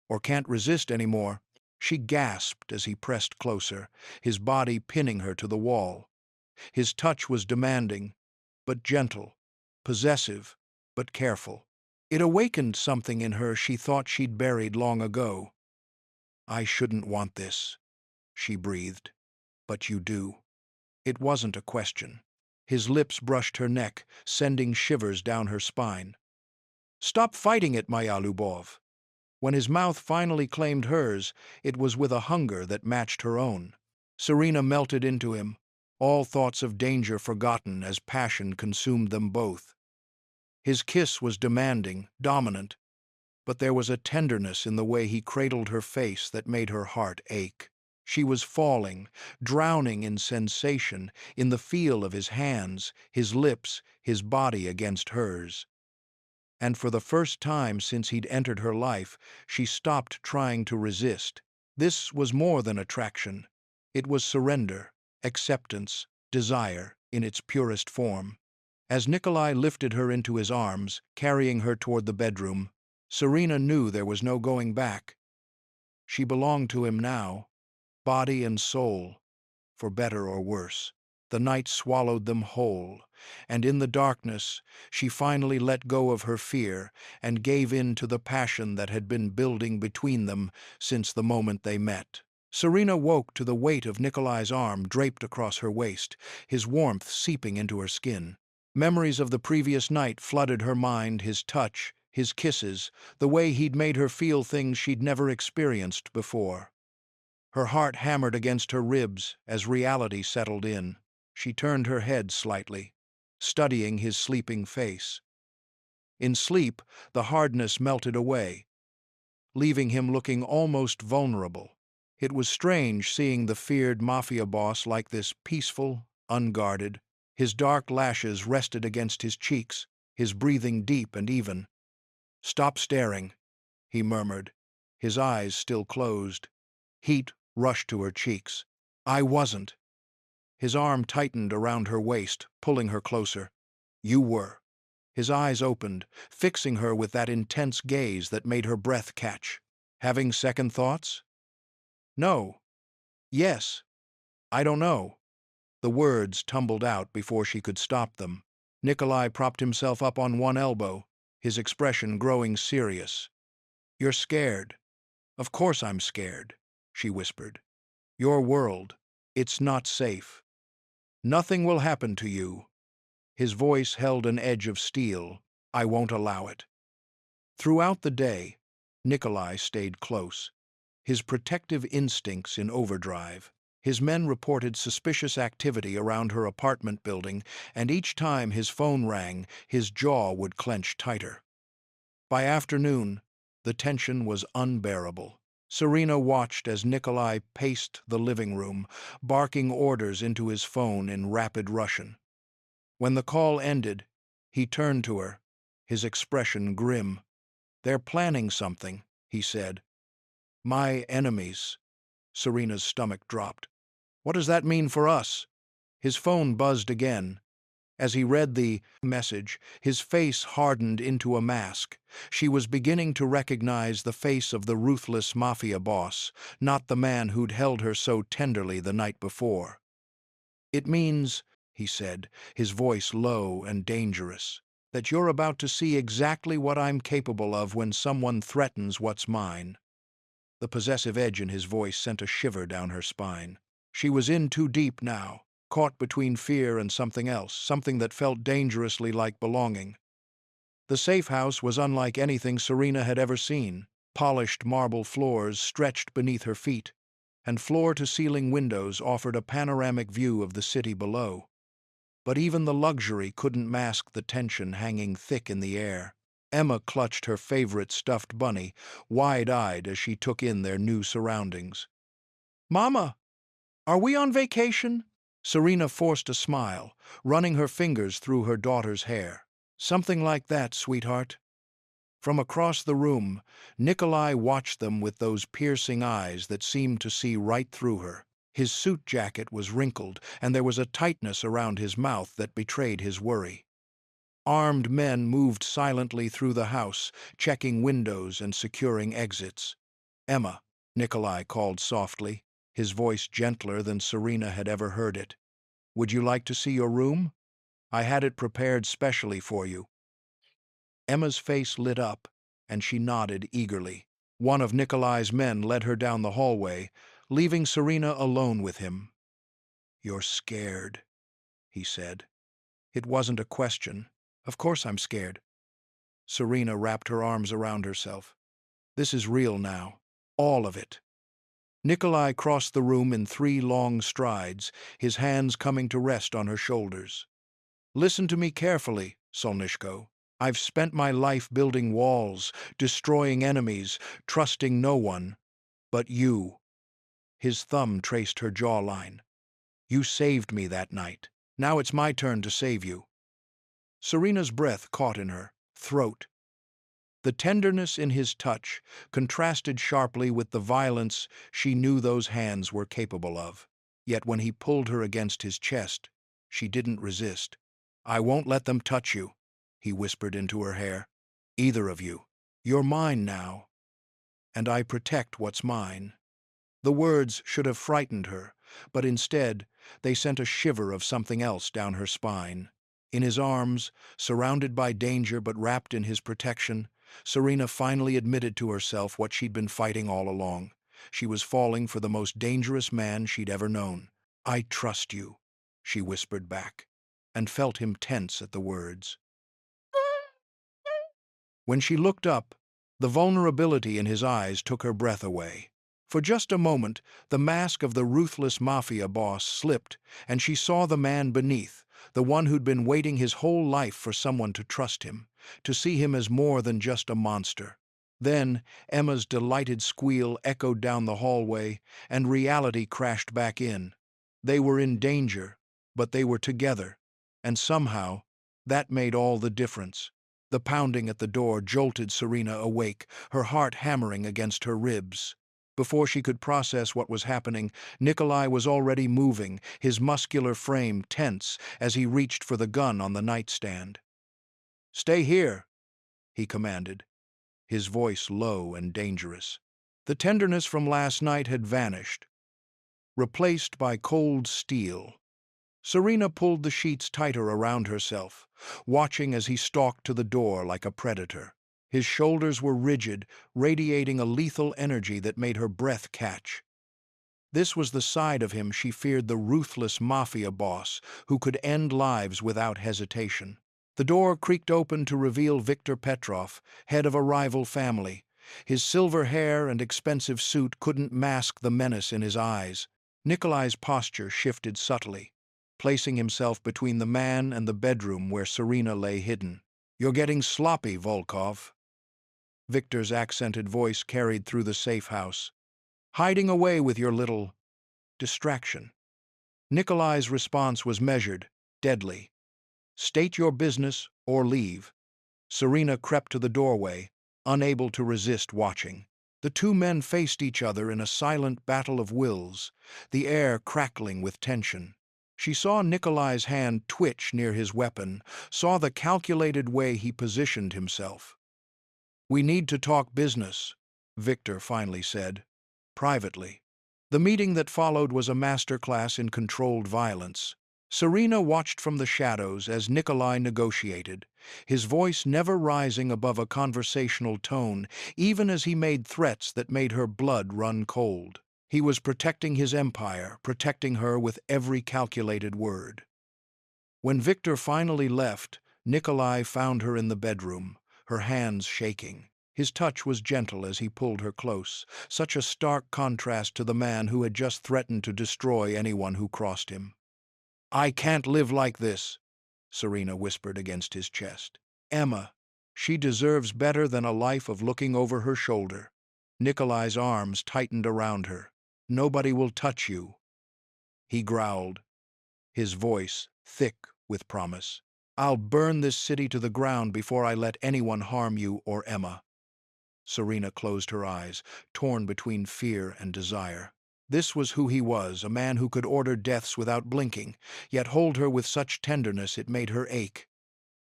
"Or can't resist anymore?" She gasped as he pressed closer, his body pinning her to the wall. His touch was demanding, but gentle, possessive, but careful. It awakened something in her she thought she'd buried long ago. "I shouldn't want this," she breathed. "But you do." It wasn't a question. His lips brushed her neck, sending shivers down her spine. "Stop fighting it, Maya Lubov." When his mouth finally claimed hers, it was with a hunger that matched her own. Serena melted into him, all thoughts of danger forgotten as passion consumed them both. His kiss was demanding, dominant, but there was a tenderness in the way he cradled her face that made her heart ache. She was falling, drowning in sensation, in the feel of his hands, his lips, his body against hers. And for the first time since he'd entered her life, she stopped trying to resist. This was more than attraction. It was surrender, acceptance, desire in its purest form. As Nikolai lifted her into his arms, carrying her toward the bedroom, Serena knew there was no going back. She belonged to him now, body and soul, for better or worse. The night swallowed them whole, and in the darkness she finally let go of her fear and gave in to the passion that had been building between them since the moment they met. Serena woke to the weight of Nikolai's arm draped across her waist, his warmth seeping into her skin. Memories of the previous night flooded her mind, his touch, his kisses, the way he'd made her feel things she'd never experienced before. Her heart hammered against her ribs as reality settled in. She turned her head slightly, studying his sleeping face. In sleep, the hardness melted away, leaving him looking almost vulnerable. It was strange seeing the feared Mafia boss like this, peaceful, unguarded. His dark lashes rested against his cheeks, his breathing deep and even. "Stop staring," he murmured, his eyes still closed. Heat rushed to her cheeks. "I wasn't." His arm tightened around her waist, pulling her closer. "You were." His eyes opened, fixing her with that intense gaze that made her breath catch. "Having second thoughts?" "No." "Yes." "I don't know." The words tumbled out before she could stop them. Nikolai propped himself up on one elbow, his expression growing serious. "You're scared." "Of course I'm scared," she whispered. "Your world, it's not safe." "Nothing will happen to you." His voice held an edge of steel. "I won't allow it." Throughout the day, Nikolai stayed close, his protective instincts in overdrive. His men reported suspicious activity around her apartment building, and each time his phone rang, his jaw would clench tighter. By afternoon, the tension was unbearable. Serena watched as Nikolai paced the living room, barking orders into his phone in rapid Russian. When the call ended, he turned to her, his expression grim. "They're planning something," he said. "My enemies." Serena's stomach dropped. "What does that mean for us?" His phone buzzed again. As he read the message, his face hardened into a mask. She was beginning to recognize the face of the ruthless Mafia boss, not the man who'd held her so tenderly the night before. "It means he said, his voice low and dangerous, "that you're about to see exactly what I'm capable of when someone threatens what's mine." The possessive edge in his voice sent a shiver down her spine. She was in too deep now, caught between fear and something else, something that felt dangerously like belonging. The safe house was unlike anything Serena had ever seen. Polished marble floors stretched beneath her feet, and floor-to-ceiling windows offered a panoramic view of the city below. But even the luxury couldn't mask the tension hanging thick in the air. Emma clutched her favorite stuffed bunny, wide-eyed as she took in their new surroundings. "Mama, are we on vacation?" Serena forced a smile, running her fingers through her daughter's hair. "Something like that, sweetheart." From across the room, Nikolai watched them with those piercing eyes that seemed to see right through her. His suit jacket was wrinkled, and there was a tightness around his mouth that betrayed his worry. Armed men moved silently through the house, checking windows and securing exits. "Emma," Nikolai called softly, his voice gentler than Serena had ever heard it. "Would you like to see your room? I had it prepared specially for you." Emma's face lit up, and she nodded eagerly. One of Nikolai's men led her down the hallway, leaving Serena alone with him. "You're scared," he said. It wasn't a question. "Of course I'm scared." Serena wrapped her arms around herself. "This is real now. All of it." Nikolai crossed the room in 3 long strides, his hands coming to rest on her shoulders. "Listen to me carefully, Solnishko. I've spent my life building walls, destroying enemies, trusting no one. But you." His thumb traced her jawline. "You saved me that night. Now it's my turn to save you." Serena's breath caught in her throat. The tenderness in his touch contrasted sharply with the violence she knew those hands were capable of. Yet when he pulled her against his chest, she didn't resist. "I won't let them touch you," he whispered into her hair. "Either of you. You're mine now. And I protect what's mine." The words should have frightened her, but instead they sent a shiver of something else down her spine. In his arms, surrounded by danger but wrapped in his protection, Serena finally admitted to herself what she'd been fighting all along. She was falling for the most dangerous man she'd ever known. "I trust you," she whispered back, and felt him tense at the words. When she looked up, the vulnerability in his eyes took her breath away. For just a moment, the mask of the ruthless Mafia boss slipped, and she saw the man beneath, the one who'd been waiting his whole life for someone to trust him, to see him as more than just a monster. Then Emma's delighted squeal echoed down the hallway, and reality crashed back in. They were in danger, but they were together, and somehow that made all the difference. The pounding at the door jolted Serena awake, her heart hammering against her ribs. Before she could process what was happening, Nikolai was already moving, his muscular frame tense as he reached for the gun on the nightstand. "Stay here," he commanded, his voice low and dangerous. The tenderness from last night had vanished, replaced by cold steel. Serena pulled the sheets tighter around herself, watching as he stalked to the door like a predator. His shoulders were rigid, radiating a lethal energy that made her breath catch. This was the side of him she feared, the ruthless Mafia boss who could end lives without hesitation. The door creaked open to reveal Viktor Petrov, head of a rival family. His silver hair and expensive suit couldn't mask the menace in his eyes. Nikolai's posture shifted subtly, placing himself between the man and the bedroom where Serena lay hidden. "You're getting sloppy, Volkov." Victor's accented voice carried through the safe house. "Hiding away with your little distraction." Nikolai's response was measured, deadly. "State your business or leave." Serena crept to the doorway, unable to resist watching. The 2 men faced each other in a silent battle of wills, the air crackling with tension. She saw Nikolai's hand twitch near his weapon, saw the calculated way he positioned himself. "We need to talk business," Victor finally said, privately. The meeting that followed was a masterclass in controlled violence. Serena watched from the shadows as Nikolai negotiated, his voice never rising above a conversational tone, even as he made threats that made her blood run cold. He was protecting his empire, protecting her with every calculated word. When Victor finally left, Nikolai found her in the bedroom, her hands shaking. His touch was gentle as he pulled her close, such a stark contrast to the man who had just threatened to destroy anyone who crossed him. "I can't live like this," Serena whispered against his chest. "Emma, she deserves better than a life of looking over her shoulder." Nikolai's arms tightened around her. "Nobody will touch you," he growled, his voice thick with promise. "I'll burn this city to the ground before I let anyone harm you or Emma." Serena closed her eyes, torn between fear and desire. This was who he was, a man who could order deaths without blinking, yet hold her with such tenderness it made her ache.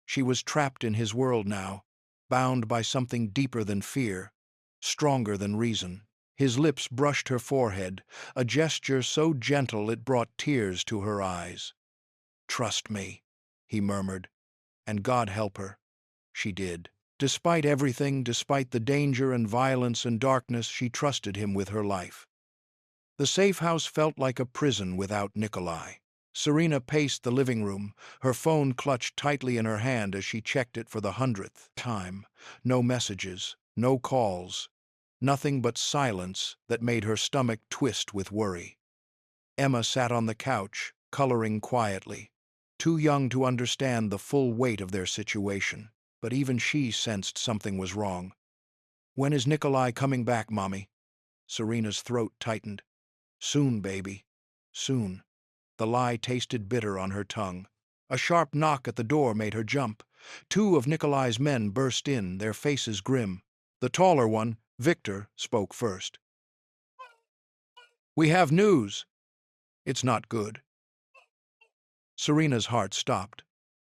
She was trapped in his world now, bound by something deeper than fear, stronger than reason. His lips brushed her forehead, a gesture so gentle it brought tears to her eyes. "Trust me," he murmured, "and God help her." She did. Despite everything, despite the danger and violence and darkness, she trusted him with her life. The safe house felt like a prison without Nikolai. Serena paced the living room, her phone clutched tightly in her hand as she checked it for the 100th time. No messages, no calls, nothing but silence that made her stomach twist with worry. Emma sat on the couch, coloring quietly, too young to understand the full weight of their situation. But even she sensed something was wrong. "When is Nikolai coming back, Mommy?" Serena's throat tightened. "Soon, baby. Soon." The lie tasted bitter on her tongue. A sharp knock at the door made her jump. Two of Nikolai's men burst in, their faces grim. The taller one, Victor, spoke first. "We have news." "It's not good." Serena's heart stopped.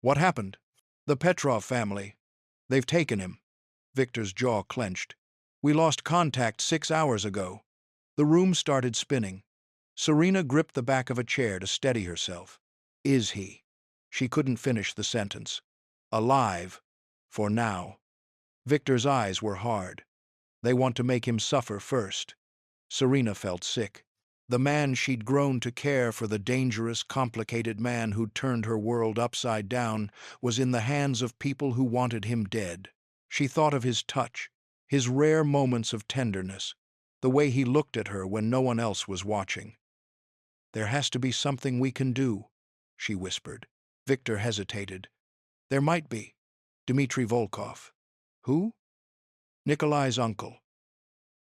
"What happened?" "The Petrov family. They've taken him." Victor's jaw clenched. "We lost contact 6 hours ago." The room started spinning. Serena gripped the back of a chair to steady herself. "Is he?" She couldn't finish the sentence. "Alive. For now." Victor's eyes were hard. "They want to make him suffer first." Serena felt sick. The man she'd grown to care for, the dangerous, complicated man who'd turned her world upside down, was in the hands of people who wanted him dead. She thought of his touch, his rare moments of tenderness, the way he looked at her when no one else was watching. "There has to be something we can do," she whispered. Victor hesitated. "There might be. Dmitry Volkov." "Who?" "Nikolai's uncle.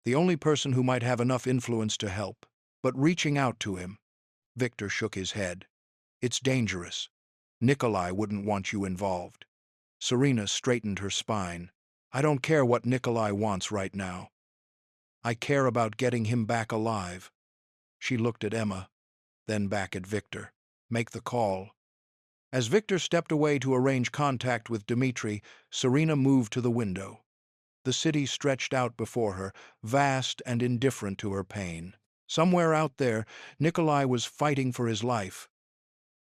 The only person who might have enough influence to help. But reaching out to him." Victor shook his head. "It's dangerous. Nikolai wouldn't want you involved." Serena straightened her spine. "I don't care what Nikolai wants right now. I care about getting him back alive." She looked at Emma, then back at Victor. "Make the call." As Victor stepped away to arrange contact with Dmitry, Serena moved to the window. The city stretched out before her, vast and indifferent to her pain. Somewhere out there, Nikolai was fighting for his life.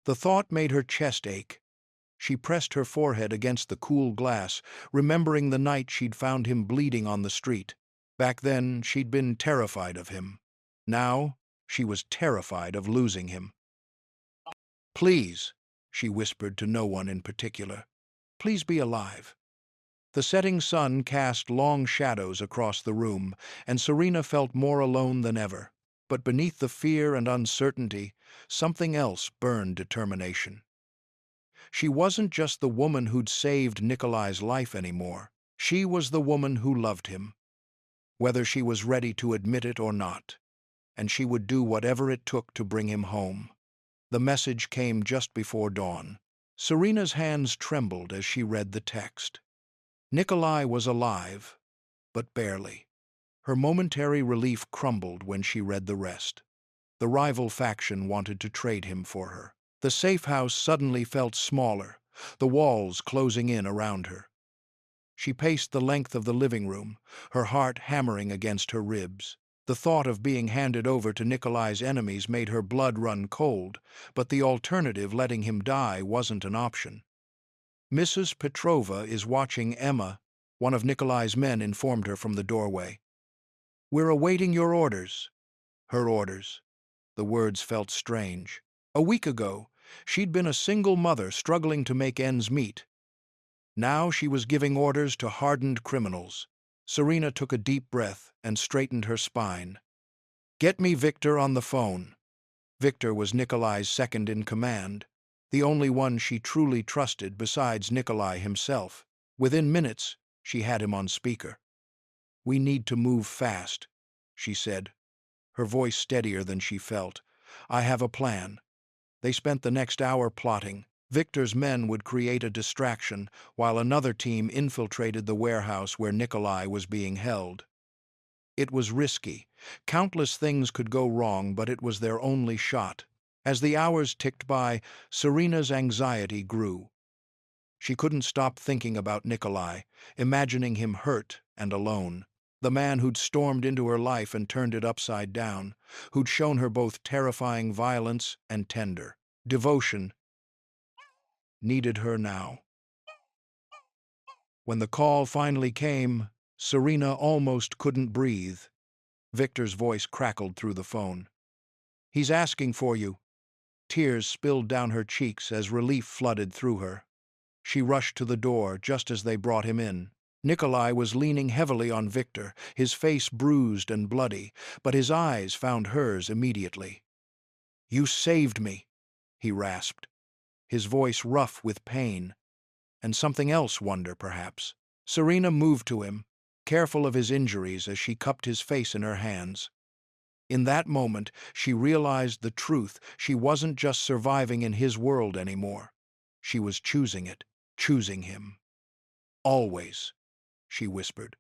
The thought made her chest ache. She pressed her forehead against the cool glass, remembering the night she'd found him bleeding on the street. Back then, she'd been terrified of him. Now, she was terrified of losing him. "Please," she whispered to no one in particular, "please be alive." The setting sun cast long shadows across the room, and Serena felt more alone than ever. But beneath the fear and uncertainty, something else burned determination. She wasn't just the woman who'd saved Nikolai's life anymore. She was the woman who loved him, whether she was ready to admit it or not, and she would do whatever it took to bring him home. The message came just before dawn. Serena's hands trembled as she read the text. Nikolai was alive, but barely. Her momentary relief crumbled when she read the rest. The rival faction wanted to trade him for her. The safe house suddenly felt smaller, the walls closing in around her. She paced the length of the living room, her heart hammering against her ribs. The thought of being handed over to Nikolai's enemies made her blood run cold, but the alternative, letting him die, wasn't an option. "Mrs. Petrova is watching Emma," one of Nikolai's men informed her from the doorway. "We're awaiting your orders." Her orders. The words felt strange. A week ago, she'd been a single mother struggling to make ends meet. Now she was giving orders to hardened criminals. Serena took a deep breath and straightened her spine. "Get me Victor on the phone." Victor was Nikolai's second in command, the only one she truly trusted besides Nikolai himself. Within minutes, she had him on speaker. "We need to move fast," she said, her voice steadier than she felt. "I have a plan." They spent the next hour plotting. Victor's men would create a distraction, while another team infiltrated the warehouse where Nikolai was being held. It was risky. Countless things could go wrong, but it was their only shot. As the hours ticked by, Serena's anxiety grew. She couldn't stop thinking about Nikolai, imagining him hurt and alone. The man who'd stormed into her life and turned it upside down, who'd shown her both terrifying violence and tender devotion, needed her now. When the call finally came, Serena almost couldn't breathe. Victor's voice crackled through the phone. "He's asking for you." Tears spilled down her cheeks as relief flooded through her. She rushed to the door just as they brought him in. Nikolai was leaning heavily on Victor, his face bruised and bloody, but his eyes found hers immediately. "You saved me," he rasped, his voice rough with pain. And something else, wonder, perhaps. Serena moved to him, careful of his injuries as she cupped his face in her hands. In that moment, she realized the truth. She wasn't just surviving in his world anymore. She was choosing it, choosing him. "Always," she whispered,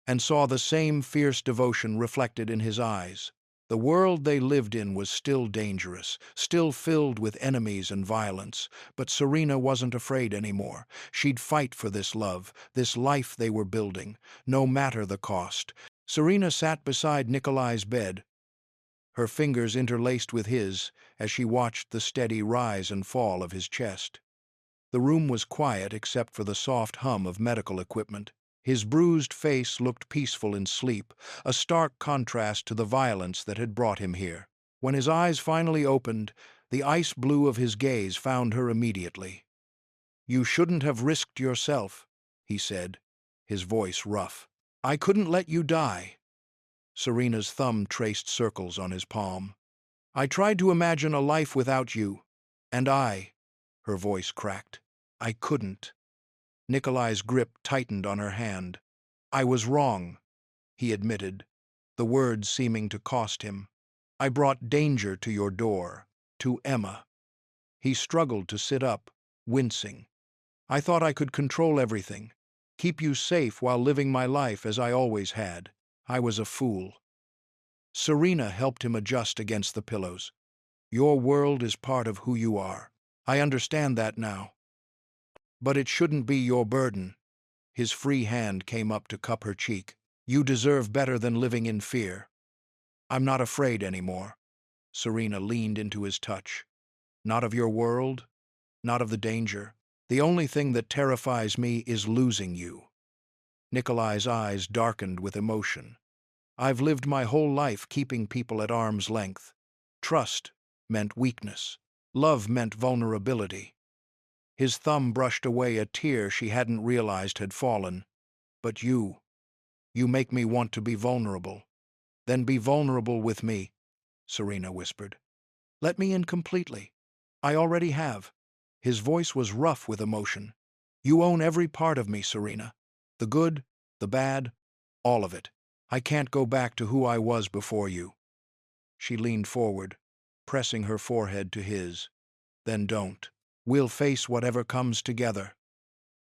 and saw the same fierce devotion reflected in his eyes. The world they lived in was still dangerous, still filled with enemies and violence, but Serena wasn't afraid anymore. She'd fight for this love, this life they were building, no matter the cost. Serena sat beside Nikolai's bed, her fingers interlaced with his as she watched the steady rise and fall of his chest. The room was quiet except for the soft hum of medical equipment. His bruised face looked peaceful in sleep, a stark contrast to the violence that had brought him here. When his eyes finally opened, the ice blue of his gaze found her immediately. "You shouldn't have risked yourself," he said, his voice rough. "I couldn't let you die." Serena's thumb traced circles on his palm. "I tried to imagine a life without you, and her voice cracked. "I couldn't." Nikolai's grip tightened on her hand. "I was wrong," he admitted, the words seeming to cost him. "I brought danger to your door, to Emma." He struggled to sit up, wincing. "I thought I could control everything, keep you safe while living my life as I always had. I was a fool." Serena helped him adjust against the pillows. "Your world is part of who you are. I understand that now. But it shouldn't be your burden." His free hand came up to cup her cheek. "You deserve better than living in fear." "I'm not afraid anymore." Serena leaned into his touch. "Not of your world, not of the danger. The only thing that terrifies me is losing you." Nikolai's eyes darkened with emotion. "I've lived my whole life keeping people at arm's length. Trust meant weakness. Love meant vulnerability." His thumb brushed away a tear she hadn't realized had fallen. "But you make me want to be vulnerable." "Then be vulnerable with me," Serena whispered. "Let me in completely. I already have." His voice was rough with emotion. "You own every part of me, Serena. The good, the bad, all of it. I can't go back to who I was before you." She leaned forward, pressing her forehead to his. "Then don't. We'll face whatever comes together."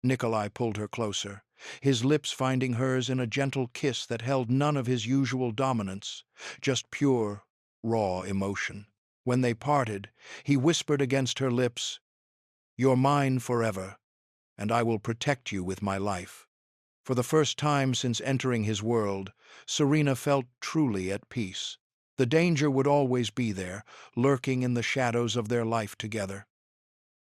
Nikolai pulled her closer, his lips finding hers in a gentle kiss that held none of his usual dominance, just pure, raw emotion. When they parted, he whispered against her lips, "You're mine forever, and I will protect you with my life." For the first time since entering his world, Serena felt truly at peace. The danger would always be there, lurking in the shadows of their life together.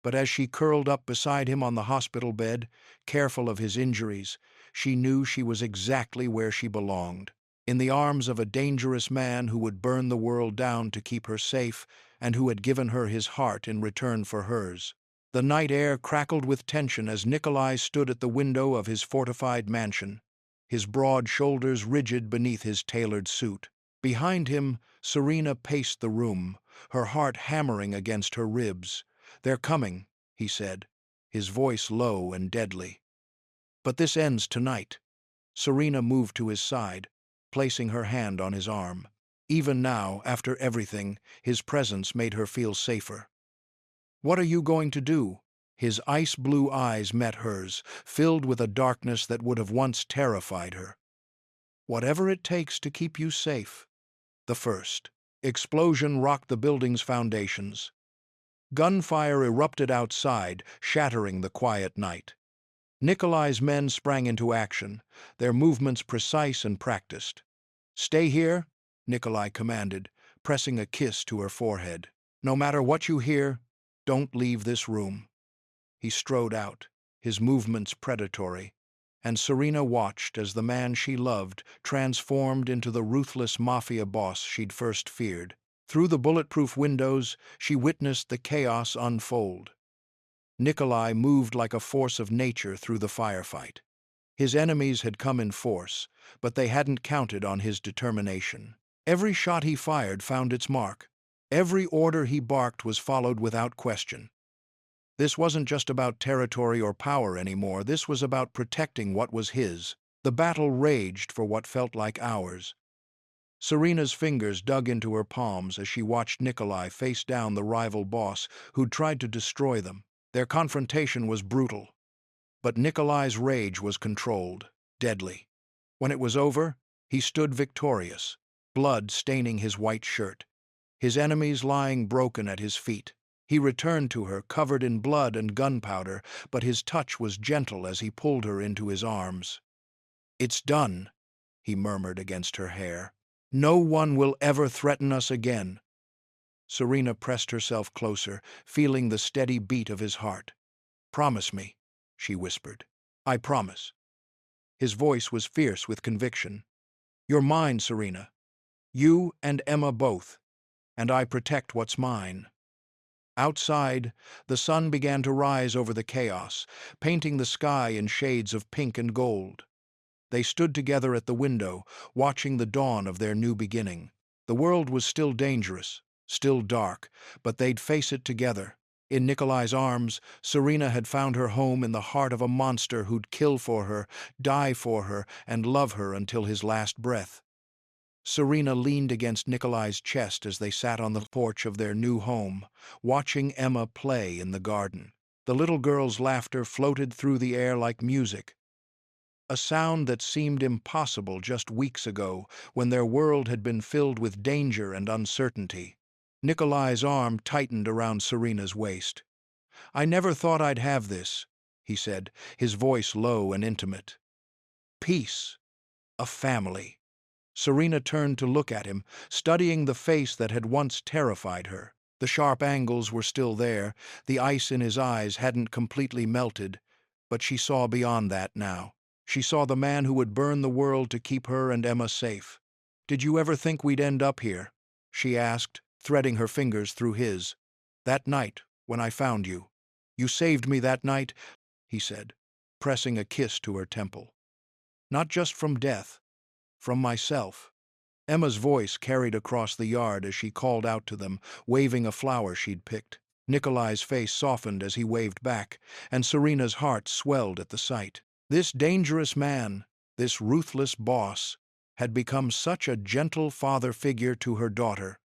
But as she curled up beside him on the hospital bed, careful of his injuries, she knew she was exactly where she belonged, in the arms of a dangerous man who would burn the world down to keep her safe and who had given her his heart in return for hers. The night air crackled with tension as Nikolai stood at the window of his fortified mansion, his broad shoulders rigid beneath his tailored suit. Behind him, Serena paced the room, her heart hammering against her ribs. "They're coming," he said, his voice low and deadly. "But this ends tonight." Serena moved to his side, placing her hand on his arm. Even now, after everything, his presence made her feel safer. "What are you going to do?" His ice-blue eyes met hers, filled with a darkness that would have once terrified her. "Whatever it takes to keep you safe." The first explosion rocked the building's foundations. Gunfire erupted outside, shattering the quiet night. Nikolai's men sprang into action, their movements precise and practiced. "Stay here," Nikolai commanded, pressing a kiss to her forehead. "No matter what you hear, don't leave this room." He strode out, his movements predatory, and Serena watched as the man she loved transformed into the ruthless Mafia boss she'd first feared. Through the bulletproof windows, she witnessed the chaos unfold. Nikolai moved like a force of nature through the firefight. His enemies had come in force, but they hadn't counted on his determination. Every shot he fired found its mark. Every order he barked was followed without question. This wasn't just about territory or power anymore, this was about protecting what was his. The battle raged for what felt like hours. Serena's fingers dug into her palms as she watched Nikolai face down the rival boss who'd tried to destroy them. Their confrontation was brutal, but Nikolai's rage was controlled, deadly. When it was over, he stood victorious, blood staining his white shirt, his enemies lying broken at his feet. He returned to her, covered in blood and gunpowder, but his touch was gentle as he pulled her into his arms. "It's done," he murmured against her hair. "No one will ever threaten us again." Serena pressed herself closer, feeling the steady beat of his heart. "Promise me," she whispered. "I promise." His voice was fierce with conviction. "You're mine, Serena. You and Emma both. And I protect what's mine." Outside, the sun began to rise over the chaos, painting the sky in shades of pink and gold. They stood together at the window, watching the dawn of their new beginning. The world was still dangerous, still dark, but they'd face it together. In Nikolai's arms, Serena had found her home in the heart of a monster who'd kill for her, die for her, and love her until his last breath. Serena leaned against Nikolai's chest as they sat on the porch of their new home, watching Emma play in the garden. The little girl's laughter floated through the air like music, a sound that seemed impossible just weeks ago when their world had been filled with danger and uncertainty. Nikolai's arm tightened around Serena's waist. "I never thought I'd have this," he said, his voice low and intimate. "Peace. A family." Serena turned to look at him, studying the face that had once terrified her. The sharp angles were still there, the ice in his eyes hadn't completely melted, but she saw beyond that now. She saw the man who would burn the world to keep her and Emma safe. "Did you ever think we'd end up here?" she asked, threading her fingers through his. "That night, when I found you. You saved me that night," he said, pressing a kiss to her temple. "Not just from death. From myself." Emma's voice carried across the yard as she called out to them, waving a flower she'd picked. Nikolai's face softened as he waved back, and Serena's heart swelled at the sight. This dangerous man, this ruthless boss, had become such a gentle father figure to her daughter.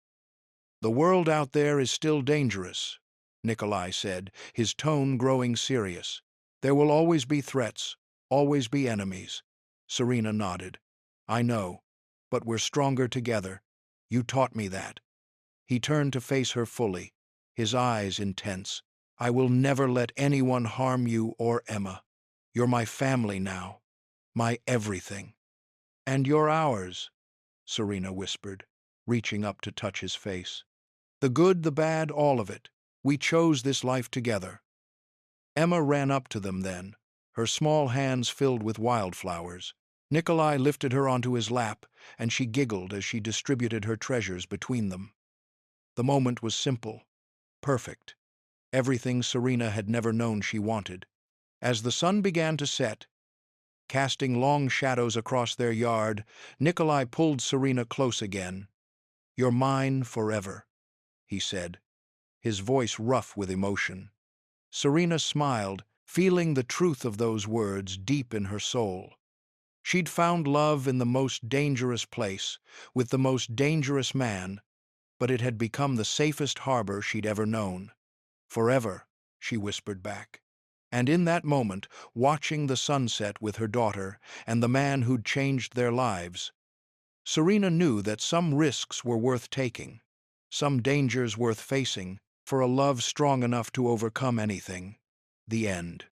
"The world out there is still dangerous," Nikolai said, his tone growing serious. "There will always be threats, always be enemies." Serena nodded. "I know, but we're stronger together. You taught me that." He turned to face her fully, his eyes intense. "I will never let anyone harm you or Emma. You're my family now." my everything. And you're ours, Serena whispered, reaching up to touch his face. The good, the bad, all of it. We chose this life together. Emma ran up to them then, her small hands filled with wildflowers. Nikolai lifted her onto his lap, and she giggled as she distributed her treasures between them. The moment was simple, perfect, everything Serena had never known she wanted. As the sun began to set, casting long shadows across their yard, Nikolai pulled Serena close again. "You're mine forever," he said, his voice rough with emotion. Serena smiled, feeling the truth of those words deep in her soul. She'd found love in the most dangerous place, with the most dangerous man, but it had become the safest harbor she'd ever known. "Forever," she whispered back. And in that moment, watching the sunset with her daughter and the man who'd changed their lives, Serena knew that some risks were worth taking, some dangers worth facing, for a love strong enough to overcome anything. The end.